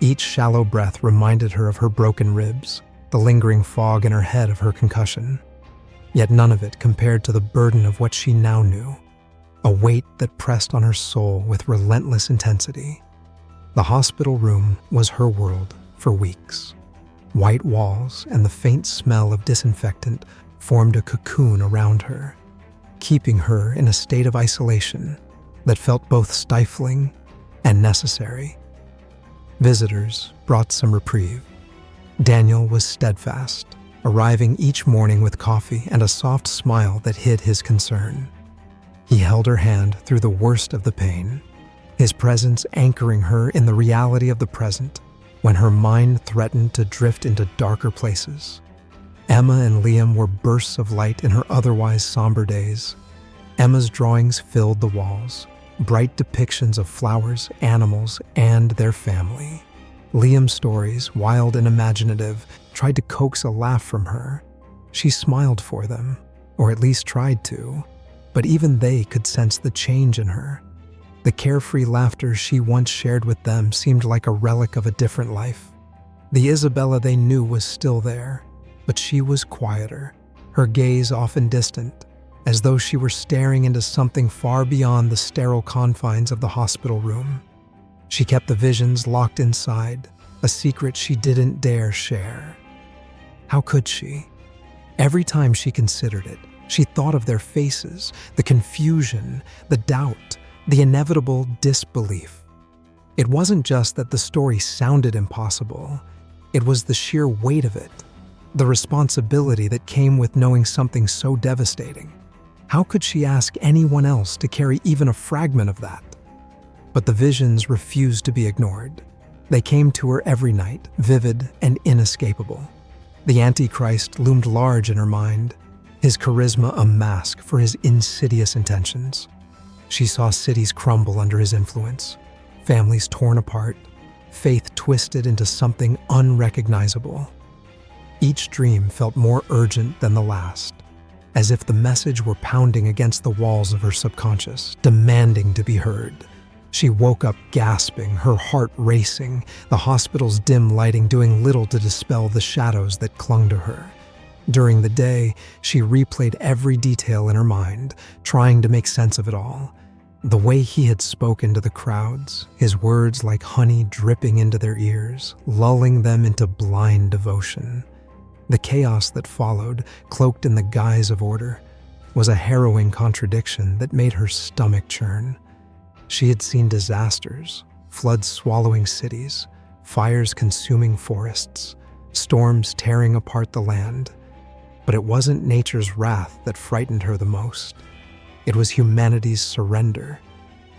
Each shallow breath reminded her of her broken ribs, the lingering fog in her head of her concussion. yet none of it compared to the burden of what she now knew, a weight that pressed on her soul with relentless intensity. The hospital room was her world for weeks. White walls and the faint smell of disinfectant formed a cocoon around her, keeping her in a state of isolation that felt both stifling and necessary. Visitors brought some reprieve. Daniel was steadfast, arriving each morning with coffee and a soft smile that hid his concern. He held her hand through the worst of the pain, his presence anchoring her in the reality of the present when her mind threatened to drift into darker places. Emma and Liam were bursts of light in her otherwise somber days. Emma's drawings filled the walls, bright depictions of flowers, animals, and their family. Liam's stories, wild and imaginative, tried to coax a laugh from her. She smiled for them, or at least tried to, but even they could sense the change in her. The carefree laughter she once shared with them seemed like a relic of a different life. The Isabella they knew was still there, but she was quieter, her gaze often distant, as though she were staring into something far beyond the sterile confines of the hospital room. She kept the visions locked inside, a secret she didn't dare share. How could she? Every time she considered it, she thought of their faces, the confusion, the doubt, the inevitable disbelief. It wasn't just that the story sounded impossible, it was the sheer weight of it, the responsibility that came with knowing something so devastating. How could she ask anyone else to carry even a fragment of that? But the visions refused to be ignored. They came to her every night, vivid and inescapable. The Antichrist loomed large in her mind, his charisma a mask for his insidious intentions. She saw cities crumble under his influence, families torn apart, faith twisted into something unrecognizable. Each dream felt more urgent than the last, as if the message were pounding against the walls of her subconscious, demanding to be heard. She woke up gasping, her heart racing, the hospital's dim lighting doing little to dispel the shadows that clung to her. During the day, she replayed every detail in her mind, trying to make sense of it all. The way he had spoken to the crowds, his words like honey dripping into their ears, lulling them into blind devotion. The chaos that followed, cloaked in the guise of order, was a harrowing contradiction that made her stomach churn. She had seen disasters, floods swallowing cities, fires consuming forests, storms tearing apart the land. But it wasn't nature's wrath that frightened her the most. It was humanity's surrender,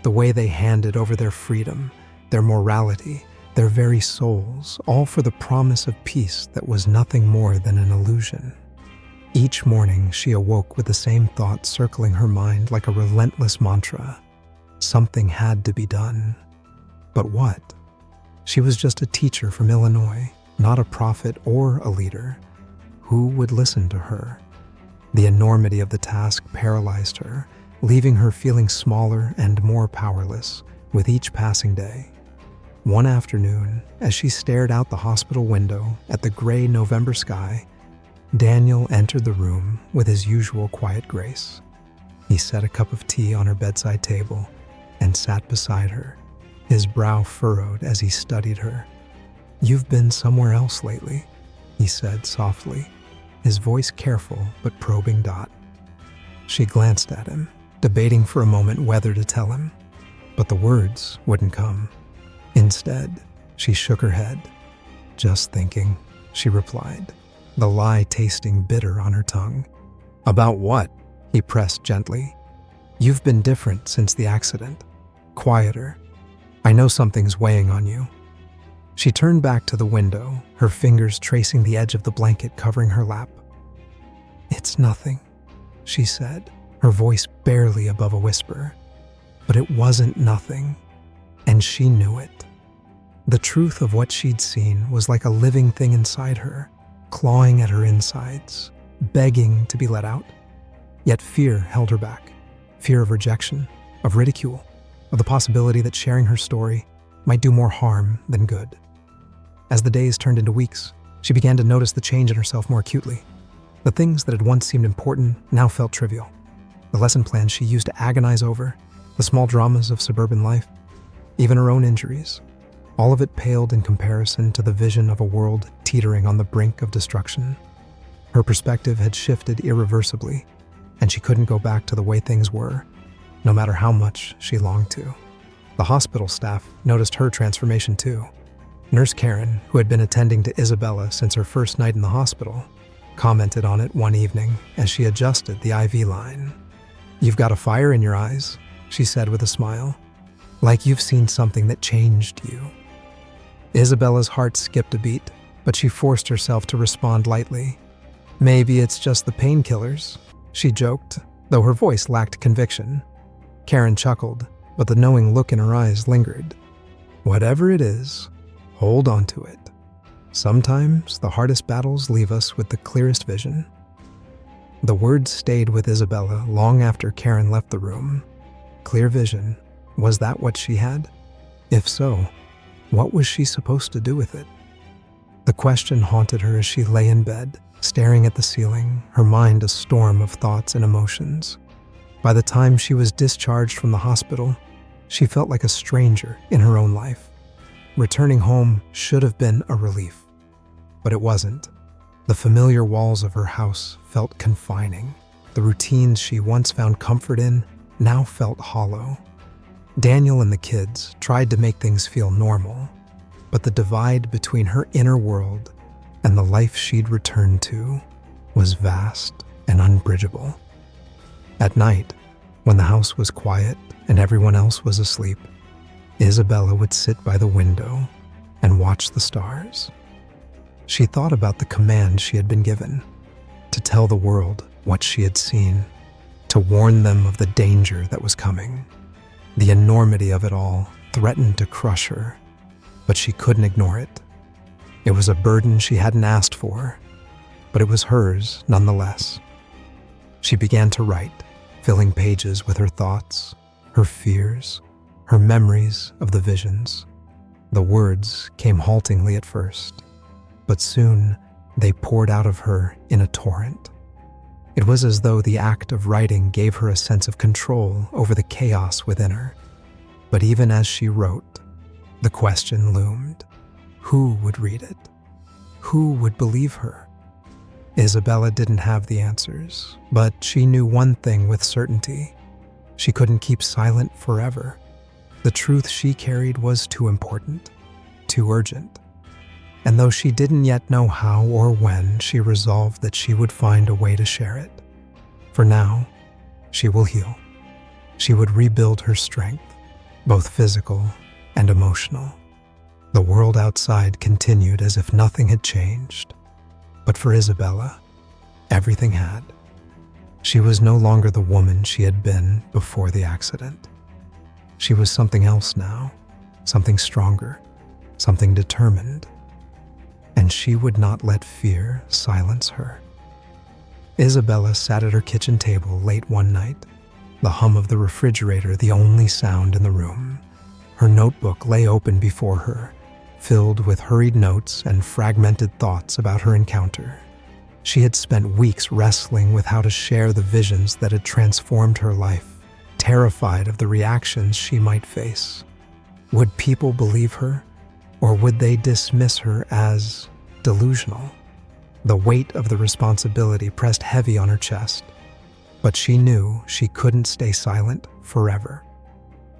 the way they handed over their freedom, their morality, their very souls, all for the promise of peace that was nothing more than an illusion. Each morning she awoke with the same thought circling her mind like a relentless mantra. Something had to be done. But what? She was just a teacher from Illinois, not a prophet or a leader. Who would listen to her? The enormity of the task paralyzed her, leaving her feeling smaller and more powerless with each passing day. One afternoon, as she stared out the hospital window at the gray November sky, Daniel entered the room with his usual quiet grace. He set a cup of tea on her bedside table and sat beside her, his brow furrowed as he studied her. "You've been somewhere else lately," he said softly, his voice careful but probing. She glanced at him, debating for a moment whether to tell him, but the words wouldn't come. Instead, she shook her head. "Just thinking," she replied, the lie tasting bitter on her tongue. "About what?" he pressed gently. "You've been different since the accident. Quieter. I know something's weighing on you." She turned back to the window, her fingers tracing the edge of the blanket covering her lap. "It's nothing," she said, her voice barely above a whisper. But it wasn't nothing, and she knew it. The truth of what she'd seen was like a living thing inside her, clawing at her insides, begging to be let out. Yet fear held her back. Fear of rejection, of ridicule, of the possibility that sharing her story might do more harm than good. As the days turned into weeks, she began to notice the change in herself more acutely. The things that had once seemed important now felt trivial. The lesson plans she used to agonize over, the small dramas of suburban life, even her own injuries, all of it paled in comparison to the vision of a world teetering on the brink of destruction. Her perspective had shifted irreversibly, and she couldn't go back to the way things were, no matter how much she longed to. The hospital staff noticed her transformation too. Nurse Karen, who had been attending to Isabella since her first night in the hospital, commented on it one evening as she adjusted the IV line. "You've got a fire in your eyes," she said with a smile, "like you've seen something that changed you." Isabella's heart skipped a beat, but she forced herself to respond lightly. "Maybe it's just the painkillers," she joked, though her voice lacked conviction. Karen chuckled, but the knowing look in her eyes lingered. "Whatever it is, hold on to it. Sometimes the hardest battles leave us with the clearest vision." The words stayed with Isabella long after Karen left the room. Clear vision, was that what she had? If so, what was she supposed to do with it? The question haunted her as she lay in bed, staring at the ceiling, her mind a storm of thoughts and emotions. By the time she was discharged from the hospital, she felt like a stranger in her own life. Returning home should have been a relief, but it wasn't. The familiar walls of her house felt confining. The routines she once found comfort in now felt hollow. Daniel and the kids tried to make things feel normal, but the divide between her inner world and the life she'd returned to was vast and unbridgeable. At night, when the house was quiet and everyone else was asleep, Isabella would sit by the window and watch the stars. She thought about the command she had been given, to tell the world what she had seen, to warn them of the danger that was coming. The enormity of it all threatened to crush her, but she couldn't ignore it. It was a burden she hadn't asked for, but it was hers nonetheless. She began to write, filling pages with her thoughts, her fears, her memories of the visions. The words came haltingly at first, but soon they poured out of her in a torrent. It was as though the act of writing gave her a sense of control over the chaos within her. But even as she wrote, the question loomed: who would read it? Who would believe her? Isabella didn't have the answers, but she knew one thing with certainty. She couldn't keep silent forever. The truth she carried was too important, too urgent. And though she didn't yet know how or when, she resolved that she would find a way to share it. For now, she will heal. She would rebuild her strength, both physical and emotional. The world outside continued as if nothing had changed. But for Isabella, everything had. She was no longer the woman she had been before the accident. She was something else now, something stronger, something determined. And she would not let fear silence her. Isabella sat at her kitchen table late one night, the hum of the refrigerator the only sound in the room. Her notebook lay open before her, filled with hurried notes and fragmented thoughts about her encounter. She had spent weeks wrestling with how to share the visions that had transformed her life, terrified of the reactions she might face. Would people believe her, or would they dismiss her as delusional? The weight of the responsibility pressed heavy on her chest, but she knew she couldn't stay silent forever.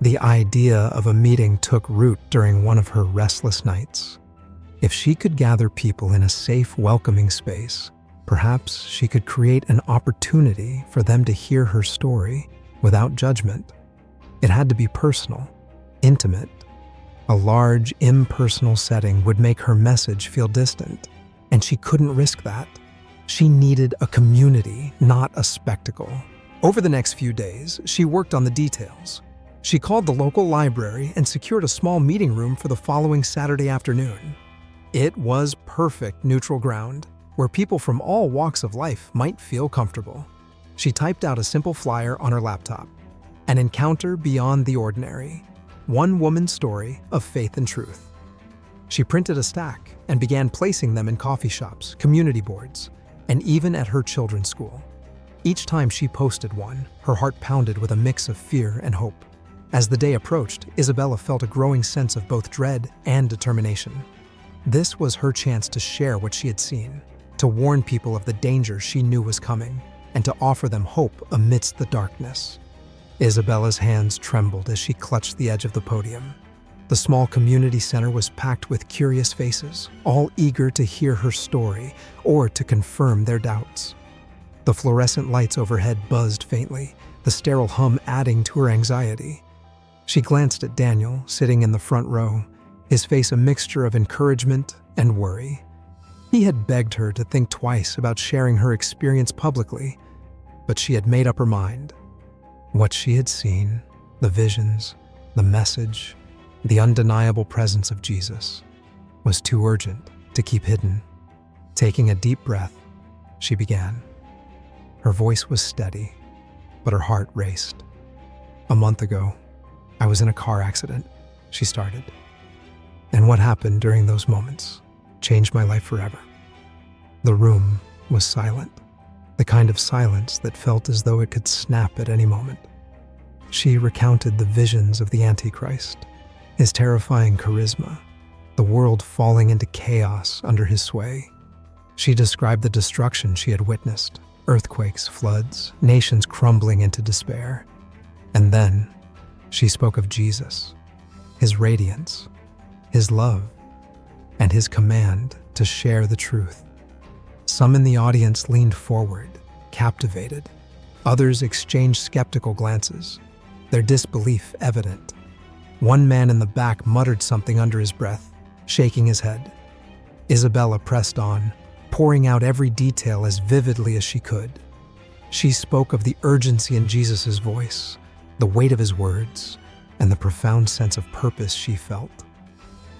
The idea of a meeting took root during one of her restless nights. If she could gather people in a safe, welcoming space, perhaps she could create an opportunity for them to hear her story without judgment. It had to be personal, intimate. A large, impersonal setting would make her message feel distant, and she couldn't risk that. She needed a community, not a spectacle. Over the next few days, she worked on the details. She called the local library and secured a small meeting room for the following Saturday afternoon. It was perfect neutral ground, where people from all walks of life might feel comfortable. She typed out a simple flyer on her laptop. An encounter beyond the ordinary. One woman's story of faith and truth. She printed a stack and began placing them in coffee shops, community boards, and even at her children's school. Each time she posted one, her heart pounded with a mix of fear and hope. As the day approached, Isabella felt a growing sense of both dread and determination. This was her chance to share what she had seen, to warn people of the danger she knew was coming, and to offer them hope amidst the darkness. Isabella's hands trembled as she clutched the edge of the podium. The small community center was packed with curious faces, all eager to hear her story or to confirm their doubts. The fluorescent lights overhead buzzed faintly, the sterile hum adding to her anxiety. She glanced at Daniel, sitting in the front row, his face a mixture of encouragement and worry. He had begged her to think twice about sharing her experience publicly, but she had made up her mind. What she had seen, the visions, the message, the undeniable presence of Jesus, was too urgent to keep hidden. Taking a deep breath, she began. Her voice was steady, but her heart raced. "A month ago, I was in a car accident," she started. "And what happened during those moments changed my life forever." The room was silent, the kind of silence that felt as though it could snap at any moment. She recounted the visions of the Antichrist, his terrifying charisma, the world falling into chaos under his sway. She described the destruction she had witnessed, earthquakes, floods, nations crumbling into despair. And then she spoke of Jesus, his radiance, his love, and his command to share the truth. Some in the audience leaned forward, captivated. Others exchanged skeptical glances, their disbelief evident. One man in the back muttered something under his breath, shaking his head. Isabella pressed on, pouring out every detail as vividly as she could. She spoke of the urgency in Jesus' voice, the weight of his words, and the profound sense of purpose she felt.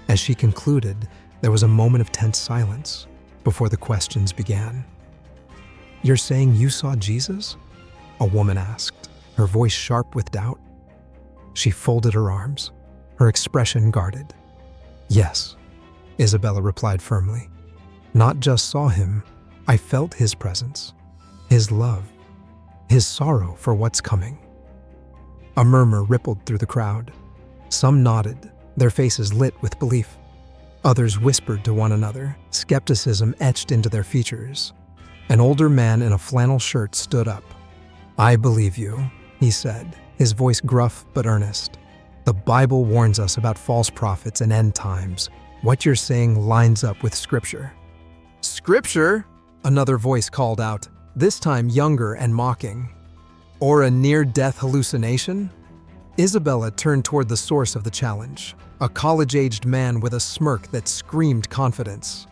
As she concluded, there was a moment of tense silence before the questions began. "You're saying you saw Jesus?" a woman asked, her voice sharp with doubt. She folded her arms, her expression guarded. "Yes," Isabella replied firmly. "Not just saw him, I felt his presence, his love, his sorrow for what's coming." A murmur rippled through the crowd. Some nodded, their faces lit with belief. Others whispered to one another, skepticism etched into their features. An older man in a flannel shirt stood up. "I believe you," he said, his voice gruff but earnest. "The Bible warns us about false prophets and end times. What you're saying lines up with Scripture." "Scripture?" another voice called out, this time younger and mocking. "Or a near-death hallucination?" Isabella turned toward the source of the challenge, a college-aged man with a smirk that screamed confidence.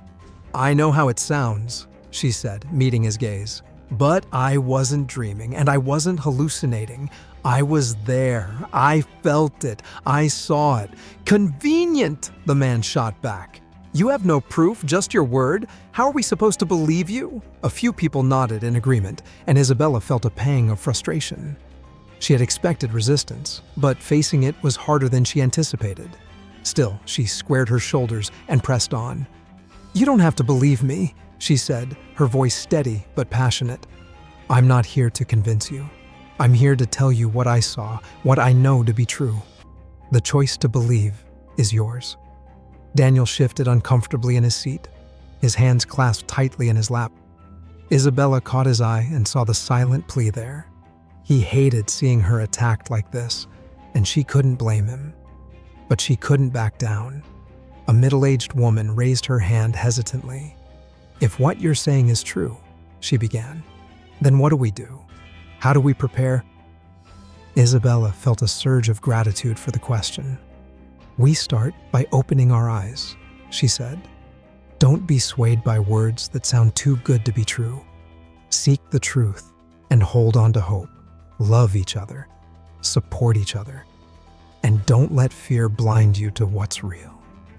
"I know how it sounds," she said, meeting his gaze. "But I wasn't dreaming, and I wasn't hallucinating. I was there. I felt it. I saw it." "Convenient," the man shot back. "You have no proof, just your word? How are we supposed to believe you?" A few people nodded in agreement, and Isabella felt a pang of frustration. She had expected resistance, but facing it was harder than she anticipated. Still, she squared her shoulders and pressed on. "You don't have to believe me," she said, her voice steady but passionate. "I'm not here to convince you. I'm here to tell you what I saw, what I know to be true. The choice to believe is yours." Daniel shifted uncomfortably in his seat, his hands clasped tightly in his lap. Isabella caught his eye and saw the silent plea there. He hated seeing her attacked like this, and she couldn't blame him. But she couldn't back down. A middle-aged woman raised her hand hesitantly. "If what you're saying is true," she began, "then what do we do? How do we prepare?" Isabella felt a surge of gratitude for the question. "We start by opening our eyes," she said. "Don't be swayed by words that sound too good to be true. Seek the truth and hold on to hope. Love each other, support each other, and don't let fear blind you to what's real."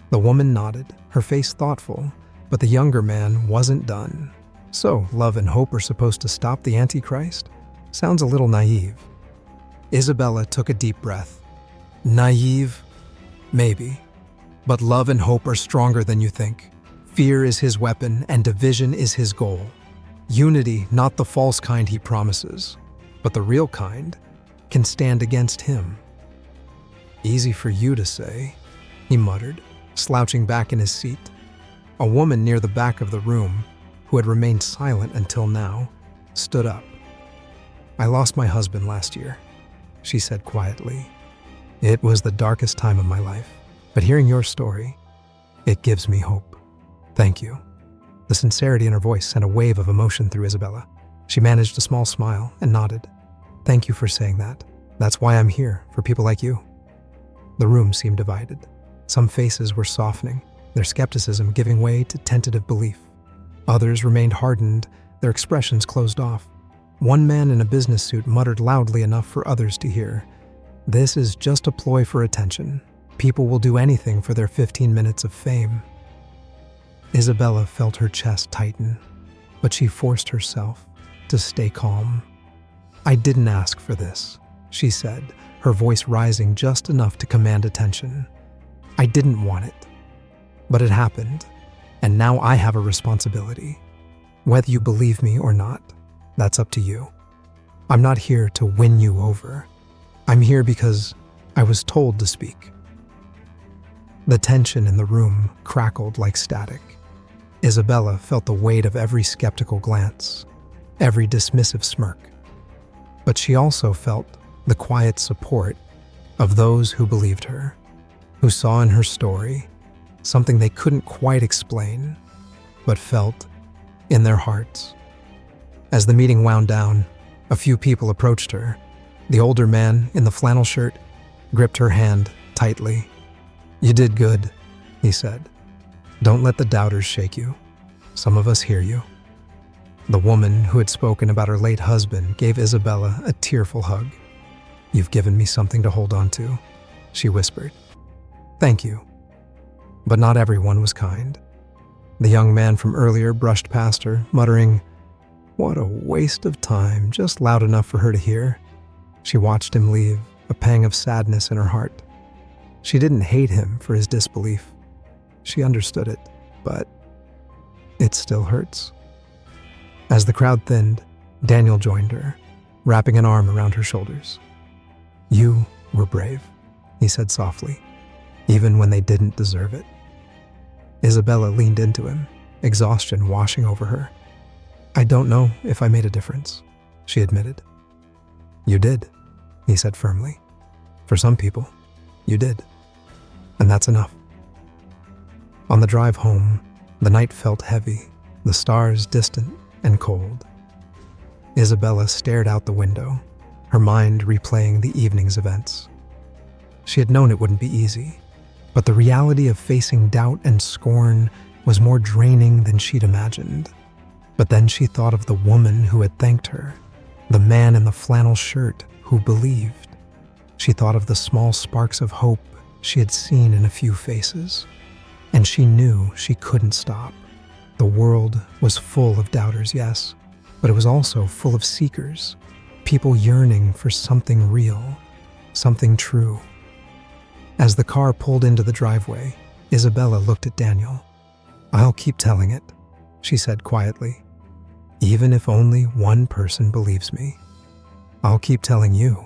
The woman nodded, her face thoughtful, but the younger man wasn't done. "So, love and hope are supposed to stop the Antichrist? Sounds a little naive." Isabella took a deep breath. "Naive? Maybe. But love and hope are stronger than you think. Fear is his weapon and division is his goal. Unity, not the false kind he promises, but the real kind, can stand against him. Easy for you to say, he muttered, slouching back in his seat. A woman near the back of the room, who had remained silent until now, stood up. I lost my husband last year, she said quietly. It was the darkest time of my life, but hearing your story, it gives me hope. Thank you. The sincerity in her voice sent a wave of emotion through Isabella. She managed a small smile and nodded. Thank you for saying that. That's why I'm here, for people like you. The room seemed divided. Some faces were softening, their skepticism giving way to tentative belief. Others remained hardened, their expressions closed off. One man in a business suit muttered loudly enough for others to hear, "This is just a ploy for attention. People will do anything for their 15 minutes of fame." Isabella felt her chest tighten, but she forced herself to stay calm. "I didn't ask for this," she said, her voice rising just enough to command attention. "I didn't want it. But it happened, and now I have a responsibility. Whether you believe me or not, that's up to you. I'm not here to win you over. I'm here because I was told to speak." The tension in the room crackled like static. Isabella felt the weight of every skeptical glance, every dismissive smirk. But she also felt the quiet support of those who believed her, who saw in her story something they couldn't quite explain, but felt in their hearts. As the meeting wound down, a few people approached her. The older man in the flannel shirt gripped her hand tightly. "You did good," he said. "Don't let the doubters shake you. Some of us hear you." The woman who had spoken about her late husband gave Isabella a tearful hug. "You've given me something to hold on to," she whispered. "Thank you." But not everyone was kind. The young man from earlier brushed past her, muttering, "What a waste of time," just loud enough for her to hear. She watched him leave, a pang of sadness in her heart. She didn't hate him for his disbelief. She understood it, but it still hurts. As the crowd thinned, Daniel joined her, wrapping an arm around her shoulders. "You were brave," he said softly, "even when they didn't deserve it." Isabella leaned into him, exhaustion washing over her. "I don't know if I made a difference," she admitted. "You did," he said firmly. "For some people, you did. And that's enough." On the drive home, the night felt heavy, the stars distant and cold. Isabella stared out the window, her mind replaying the evening's events. She had known it wouldn't be easy, but the reality of facing doubt and scorn was more draining than she'd imagined. But then she thought of the woman who had thanked her, the man in the flannel shirt who believed. She thought of the small sparks of hope she had seen in a few faces, and she knew she couldn't stop. The world was full of doubters, yes, but it was also full of seekers, people yearning for something real, something true. As the car pulled into the driveway, Isabella looked at Daniel. "I'll keep telling it," she said quietly. "Even if only one person believes me. I'll keep telling you."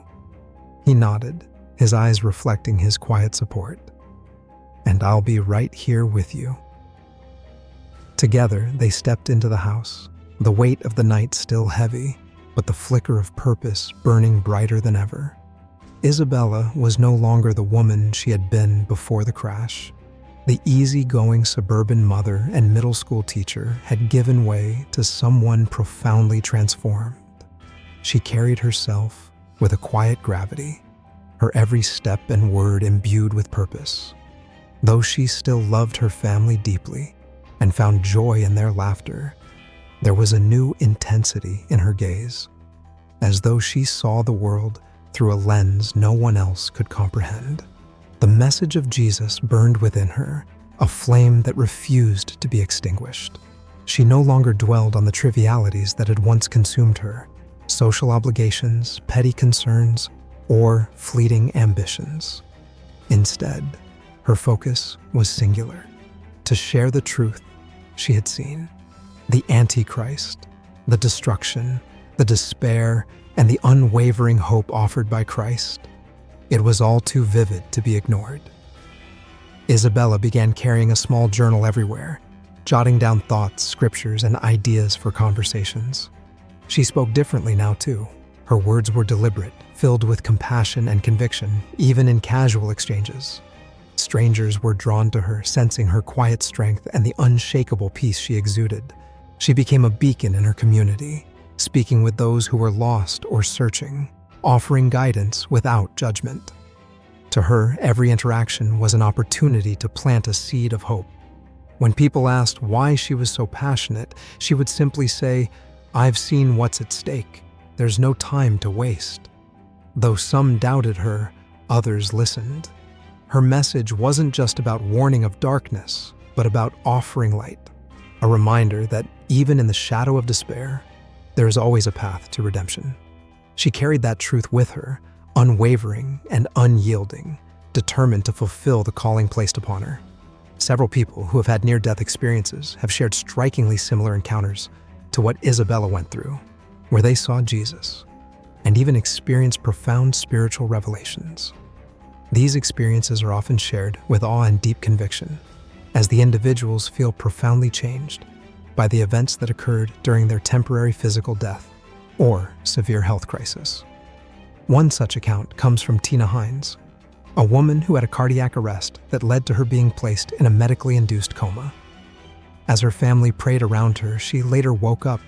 He nodded, his eyes reflecting his quiet support. "And I'll be right here with you." Together, they stepped into the house, the weight of the night still heavy, but the flicker of purpose burning brighter than ever. Isabella was no longer the woman she had been before the crash. The easygoing suburban mother and middle school teacher had given way to someone profoundly transformed. She carried herself with a quiet gravity, her every step and word imbued with purpose. Though she still loved her family deeply and found joy in their laughter, there was a new intensity in her gaze, as though she saw the world through a lens no one else could comprehend. The message of Jesus burned within her, a flame that refused to be extinguished. She no longer dwelled on the trivialities that had once consumed her, social obligations, petty concerns, or fleeting ambitions. Instead, her focus was singular: to share the truth she had seen. The Antichrist, the destruction, the despair, and the unwavering hope offered by Christ. It was all too vivid to be ignored. Isabella began carrying a small journal everywhere, jotting down thoughts, scriptures, and ideas for conversations. She spoke differently now, too. Her words were deliberate, filled with compassion and conviction, even in casual exchanges. Strangers were drawn to her, sensing her quiet strength and the unshakable peace she exuded. She became a beacon in her community, speaking with those who were lost or searching, offering guidance without judgment. To her, every interaction was an opportunity to plant a seed of hope. When people asked why she was so passionate, she would simply say, "I've seen what's at stake. There's no time to waste." Though some doubted her, others listened. Her message wasn't just about warning of darkness, but about offering light, a reminder that even in the shadow of despair, there is always a path to redemption. She carried that truth with her, unwavering and unyielding, determined to fulfill the calling placed upon her. Several people who have had near-death experiences have shared strikingly similar encounters to what Isabella went through, where they saw Jesus and even experienced profound spiritual revelations. These experiences are often shared with awe and deep conviction, as the individuals feel profoundly changed by the events that occurred during their temporary physical death or severe health crisis. One such account comes from Tina Hines, a woman who had a cardiac arrest that led to her being placed in a medically induced coma. As her family prayed around her, she later woke up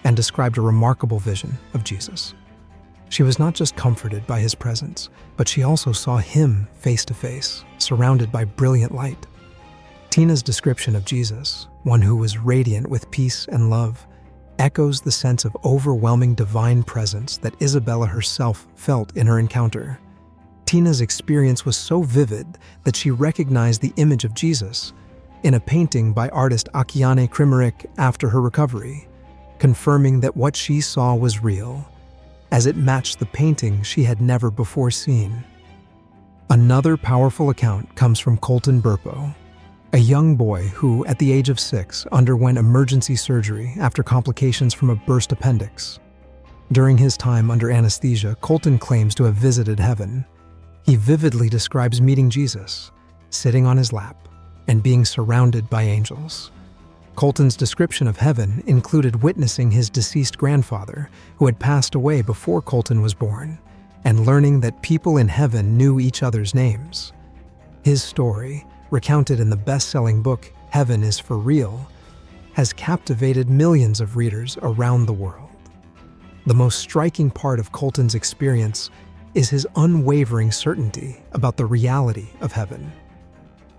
and described a remarkable vision of Jesus. She was not just comforted by his presence, but she also saw him face to face, surrounded by brilliant light. Tina's description of Jesus, one who was radiant with peace and love, echoes the sense of overwhelming divine presence that Isabella herself felt in her encounter. Tina's experience was so vivid that she recognized the image of Jesus in a painting by artist Akiane Krimeric after her recovery, confirming that what she saw was real, as it matched the painting she had never before seen. Another powerful account comes from Colton Burpo, a young boy who, at the age of 6, underwent emergency surgery after complications from a burst appendix. During his time under anesthesia, Colton claims to have visited heaven. He vividly describes meeting Jesus, sitting on his lap, and being surrounded by angels. Colton's description of heaven included witnessing his deceased grandfather, who had passed away before Colton was born, and learning that people in heaven knew each other's names. His story, recounted in the best-selling book Heaven is for Real, has captivated millions of readers around the world. The most striking part of Colton's experience is his unwavering certainty about the reality of heaven.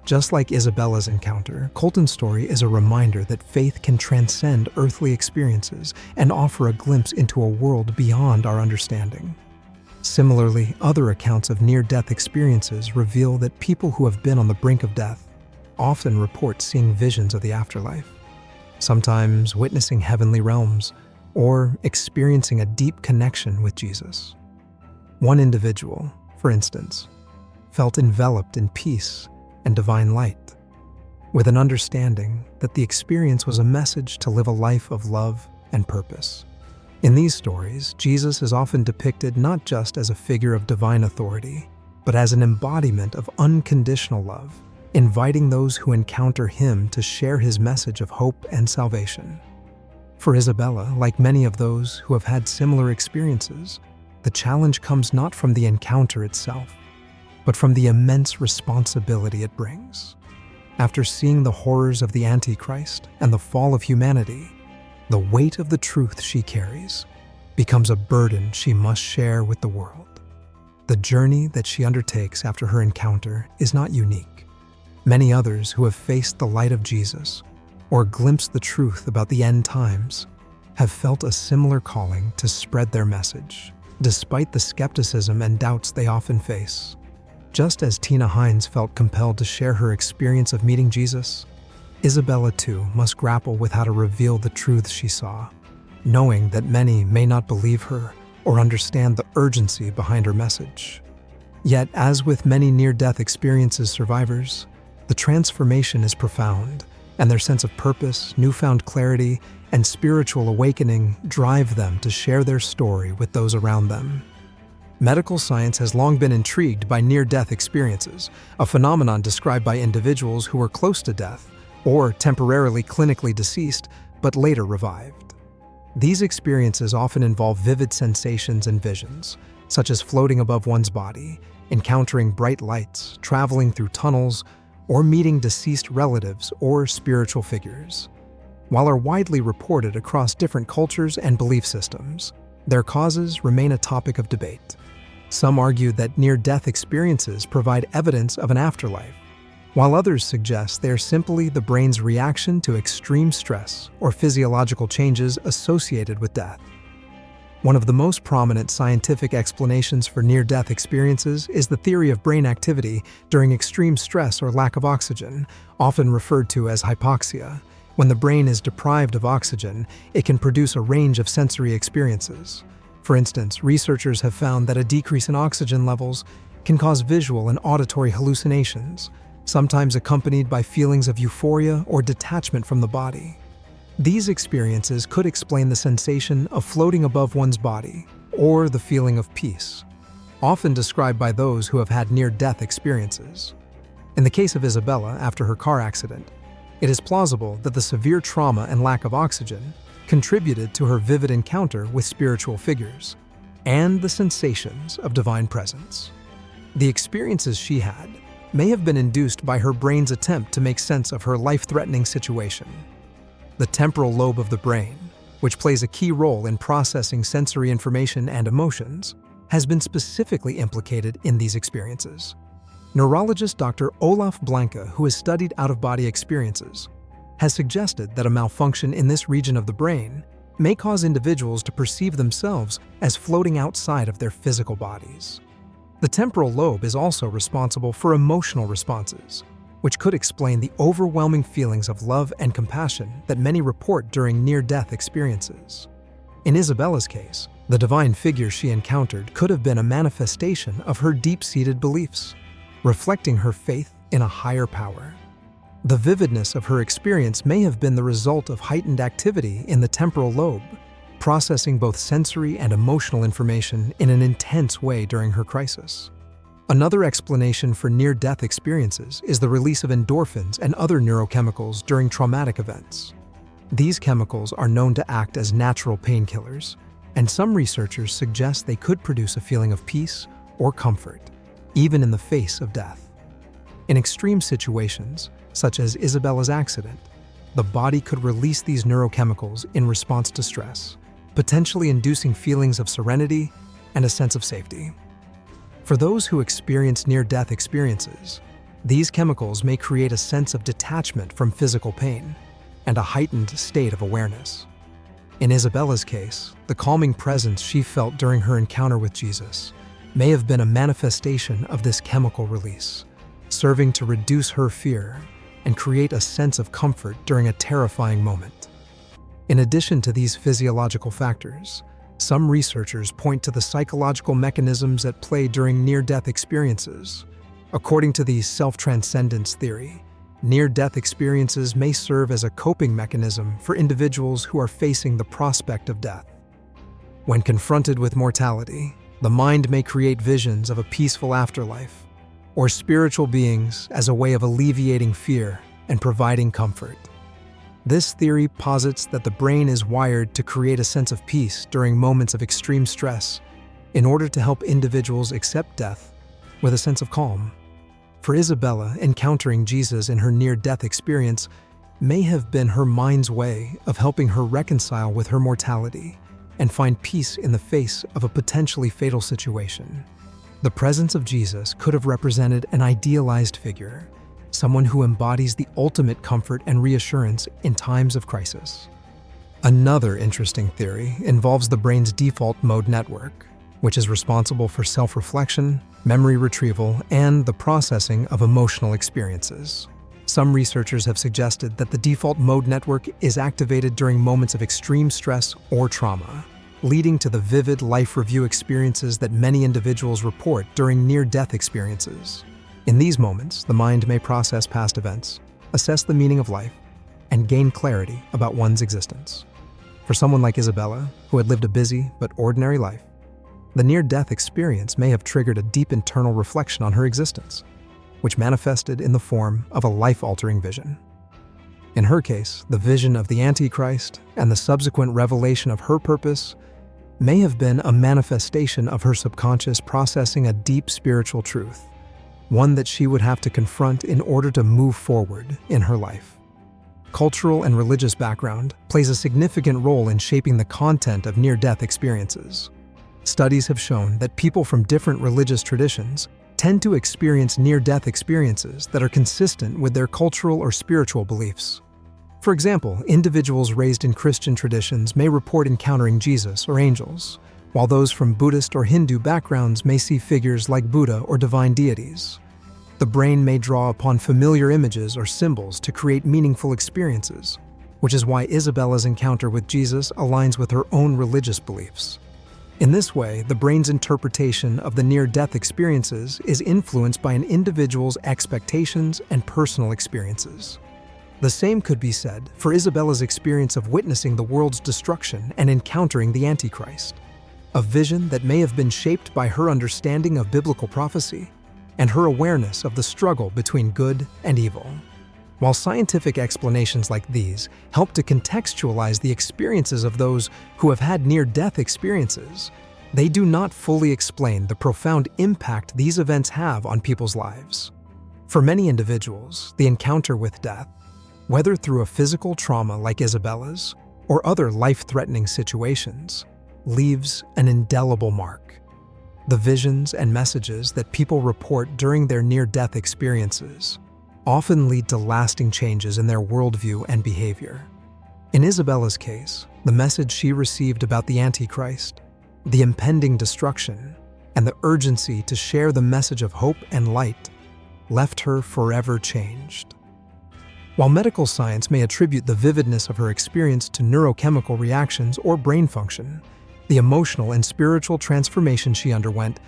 Just like Isabella's encounter, Colton's story is a reminder that faith can transcend earthly experiences and offer a glimpse into a world beyond our understanding. Similarly, other accounts of near-death experiences reveal that people who have been on the brink of death often report seeing visions of the afterlife, sometimes witnessing heavenly realms or experiencing a deep connection with Jesus. One individual, for instance, felt enveloped in peace and divine light, with an understanding that the experience was a message to live a life of love and purpose. In these stories, Jesus is often depicted not just as a figure of divine authority, but as an embodiment of unconditional love, inviting those who encounter him to share his message of hope and salvation. For Isabella, like many of those who have had similar experiences, the challenge comes not from the encounter itself, but from the immense responsibility it brings. After seeing the horrors of the Antichrist and the fall of humanity, the weight of the truth she carries becomes a burden she must share with the world. The journey that she undertakes after her encounter is not unique. Many others who have faced the light of Jesus or glimpsed the truth about the end times have felt a similar calling to spread their message, despite the skepticism and doubts they often face. Just as Tina Hines felt compelled to share her experience of meeting Jesus, Isabella too must grapple with how to reveal the truths she saw, knowing that many may not believe her or understand the urgency behind her message. Yet, as with many near-death experiences survivors, the transformation is profound, and their sense of purpose, newfound clarity, and spiritual awakening drive them to share their story with those around them. Medical science has long been intrigued by near-death experiences, a phenomenon described by individuals who were close to death or temporarily clinically deceased but later revived. These experiences often involve vivid sensations and visions, such as floating above one's body, encountering bright lights, traveling through tunnels, or meeting deceased relatives or spiritual figures. While are widely reported across different cultures and belief systems, their causes remain a topic of debate. Some argue that near-death experiences provide evidence of an afterlife, while others suggest they are simply the brain's reaction to extreme stress or physiological changes associated with death. One of the most prominent scientific explanations for near-death experiences is the theory of brain activity during extreme stress or lack of oxygen, often referred to as hypoxia. When the brain is deprived of oxygen, it can produce a range of sensory experiences. For instance, researchers have found that a decrease in oxygen levels can cause visual and auditory hallucinations, sometimes accompanied by feelings of euphoria or detachment from the body. These experiences could explain the sensation of floating above one's body or the feeling of peace, often described by those who have had near-death experiences. In the case of Isabella after her car accident, it is plausible that the severe trauma and lack of oxygen contributed to her vivid encounter with spiritual figures and the sensations of divine presence. The experiences she had may have been induced by her brain's attempt to make sense of her life-threatening situation. The temporal lobe of the brain, which plays a key role in processing sensory information and emotions, has been specifically implicated in these experiences. Neurologist Dr. Olaf Blanke, who has studied out-of-body experiences, has suggested that a malfunction in this region of the brain may cause individuals to perceive themselves as floating outside of their physical bodies. The temporal lobe is also responsible for emotional responses, which could explain the overwhelming feelings of love and compassion that many report during near-death experiences. In Isabella's case, the divine figure she encountered could have been a manifestation of her deep-seated beliefs, reflecting her faith in a higher power. The vividness of her experience may have been the result of heightened activity in the temporal lobe, processing both sensory and emotional information in an intense way during her crisis. Another explanation for near-death experiences is the release of endorphins and other neurochemicals during traumatic events. These chemicals are known to act as natural painkillers, and some researchers suggest they could produce a feeling of peace or comfort, even in the face of death. In extreme situations, such as Isabella's accident, the body could release these neurochemicals in response to stress, potentially inducing feelings of serenity and a sense of safety. For those who experience near-death experiences, these chemicals may create a sense of detachment from physical pain and a heightened state of awareness. In Isabella's case, the calming presence she felt during her encounter with Jesus may have been a manifestation of this chemical release, serving to reduce her fear and create a sense of comfort during a terrifying moment. In addition to these physiological factors, some researchers point to the psychological mechanisms at play during near-death experiences. According to the self-transcendence theory, near-death experiences may serve as a coping mechanism for individuals who are facing the prospect of death. When confronted with mortality, the mind may create visions of a peaceful afterlife or spiritual beings as a way of alleviating fear and providing comfort. This theory posits that the brain is wired to create a sense of peace during moments of extreme stress in order to help individuals accept death with a sense of calm. For Isabella, encountering Jesus in her near-death experience may have been her mind's way of helping her reconcile with her mortality and find peace in the face of a potentially fatal situation. The presence of Jesus could have represented an idealized figure, someone who embodies the ultimate comfort and reassurance in times of crisis. Another interesting theory involves the brain's default mode network, which is responsible for self-reflection, memory retrieval, and the processing of emotional experiences. Some researchers have suggested that the default mode network is activated during moments of extreme stress or trauma, leading to the vivid life review experiences that many individuals report during near-death experiences. In these moments, the mind may process past events, assess the meaning of life, and gain clarity about one's existence. For someone like Isabella, who had lived a busy but ordinary life, the near-death experience may have triggered a deep internal reflection on her existence, which manifested in the form of a life-altering vision. In her case, the vision of the Antichrist and the subsequent revelation of her purpose may have been a manifestation of her subconscious processing a deep spiritual truth, one that she would have to confront in order to move forward in her life. Cultural and religious background plays a significant role in shaping the content of near-death experiences. Studies have shown that people from different religious traditions tend to experience near-death experiences that are consistent with their cultural or spiritual beliefs. For example, individuals raised in Christian traditions may report encountering Jesus or angels, while those from Buddhist or Hindu backgrounds may see figures like Buddha or divine deities. The brain may draw upon familiar images or symbols to create meaningful experiences, which is why Isabella's encounter with Jesus aligns with her own religious beliefs. In this way, the brain's interpretation of the near-death experiences is influenced by an individual's expectations and personal experiences. The same could be said for Isabella's experience of witnessing the world's destruction and encountering the Antichrist, a vision that may have been shaped by her understanding of biblical prophecy and her awareness of the struggle between good and evil. While scientific explanations like these help to contextualize the experiences of those who have had near-death experiences, they do not fully explain the profound impact these events have on people's lives. For many individuals, the encounter with death, whether through a physical trauma like Isabella's or other life-threatening situations, leaves an indelible mark. The visions and messages that people report during their near-death experiences often lead to lasting changes in their worldview and behavior. In Isabella's case, the message she received about the Antichrist, the impending destruction, and the urgency to share the message of hope and light left her forever changed. While medical science may attribute the vividness of her experience to neurochemical reactions or brain function, the emotional and spiritual transformation she underwent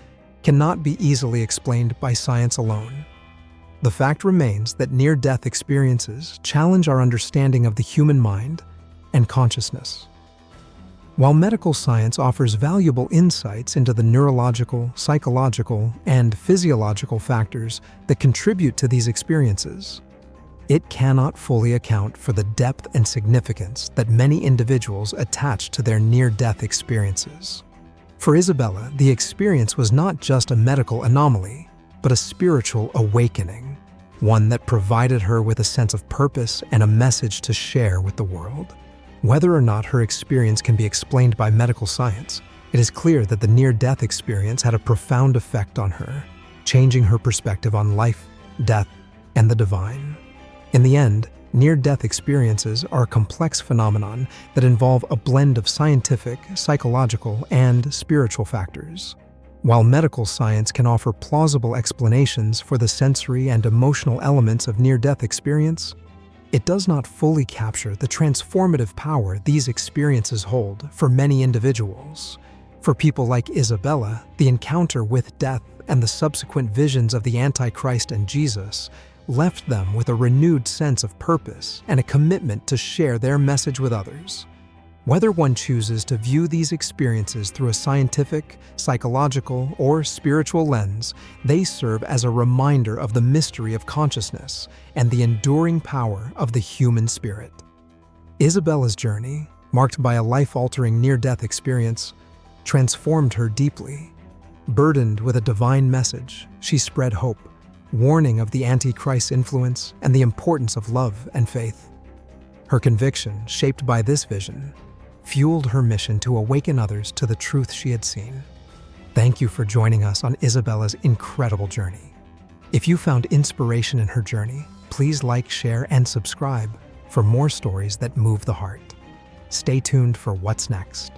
cannot be easily explained by science alone. The fact remains that near-death experiences challenge our understanding of the human mind and consciousness. While medical science offers valuable insights into the neurological, psychological, and physiological factors that contribute to these experiences, it cannot fully account for the depth and significance that many individuals attach to their near-death experiences. For Isabella, the experience was not just a medical anomaly, but a spiritual awakening, one that provided her with a sense of purpose and a message to share with the world. Whether or not her experience can be explained by medical science, it is clear that the near-death experience had a profound effect on her, changing her perspective on life, death, and the divine. In the end, near-death experiences are a complex phenomenon that involve a blend of scientific, psychological, and spiritual factors. While medical science can offer plausible explanations for the sensory and emotional elements of near-death experience, it does not fully capture the transformative power these experiences hold for many individuals. For people like Isabella, the encounter with death and the subsequent visions of the Antichrist and Jesus left them with a renewed sense of purpose and a commitment to share their message with others. Whether one chooses to view these experiences through a scientific, psychological, or spiritual lens, they serve as a reminder of the mystery of consciousness and the enduring power of the human spirit. Isabella's journey, marked by a life-altering near-death experience, transformed her deeply. Burdened with a divine message, she spread hope, warning of the Antichrist's influence and the importance of love and faith. Her conviction, shaped by this vision, fueled her mission to awaken others to the truth she had seen. Thank you for joining us on Isabella's incredible journey. If you found inspiration in her journey, please like, share, and subscribe for more stories that move the heart. Stay tuned for what's next.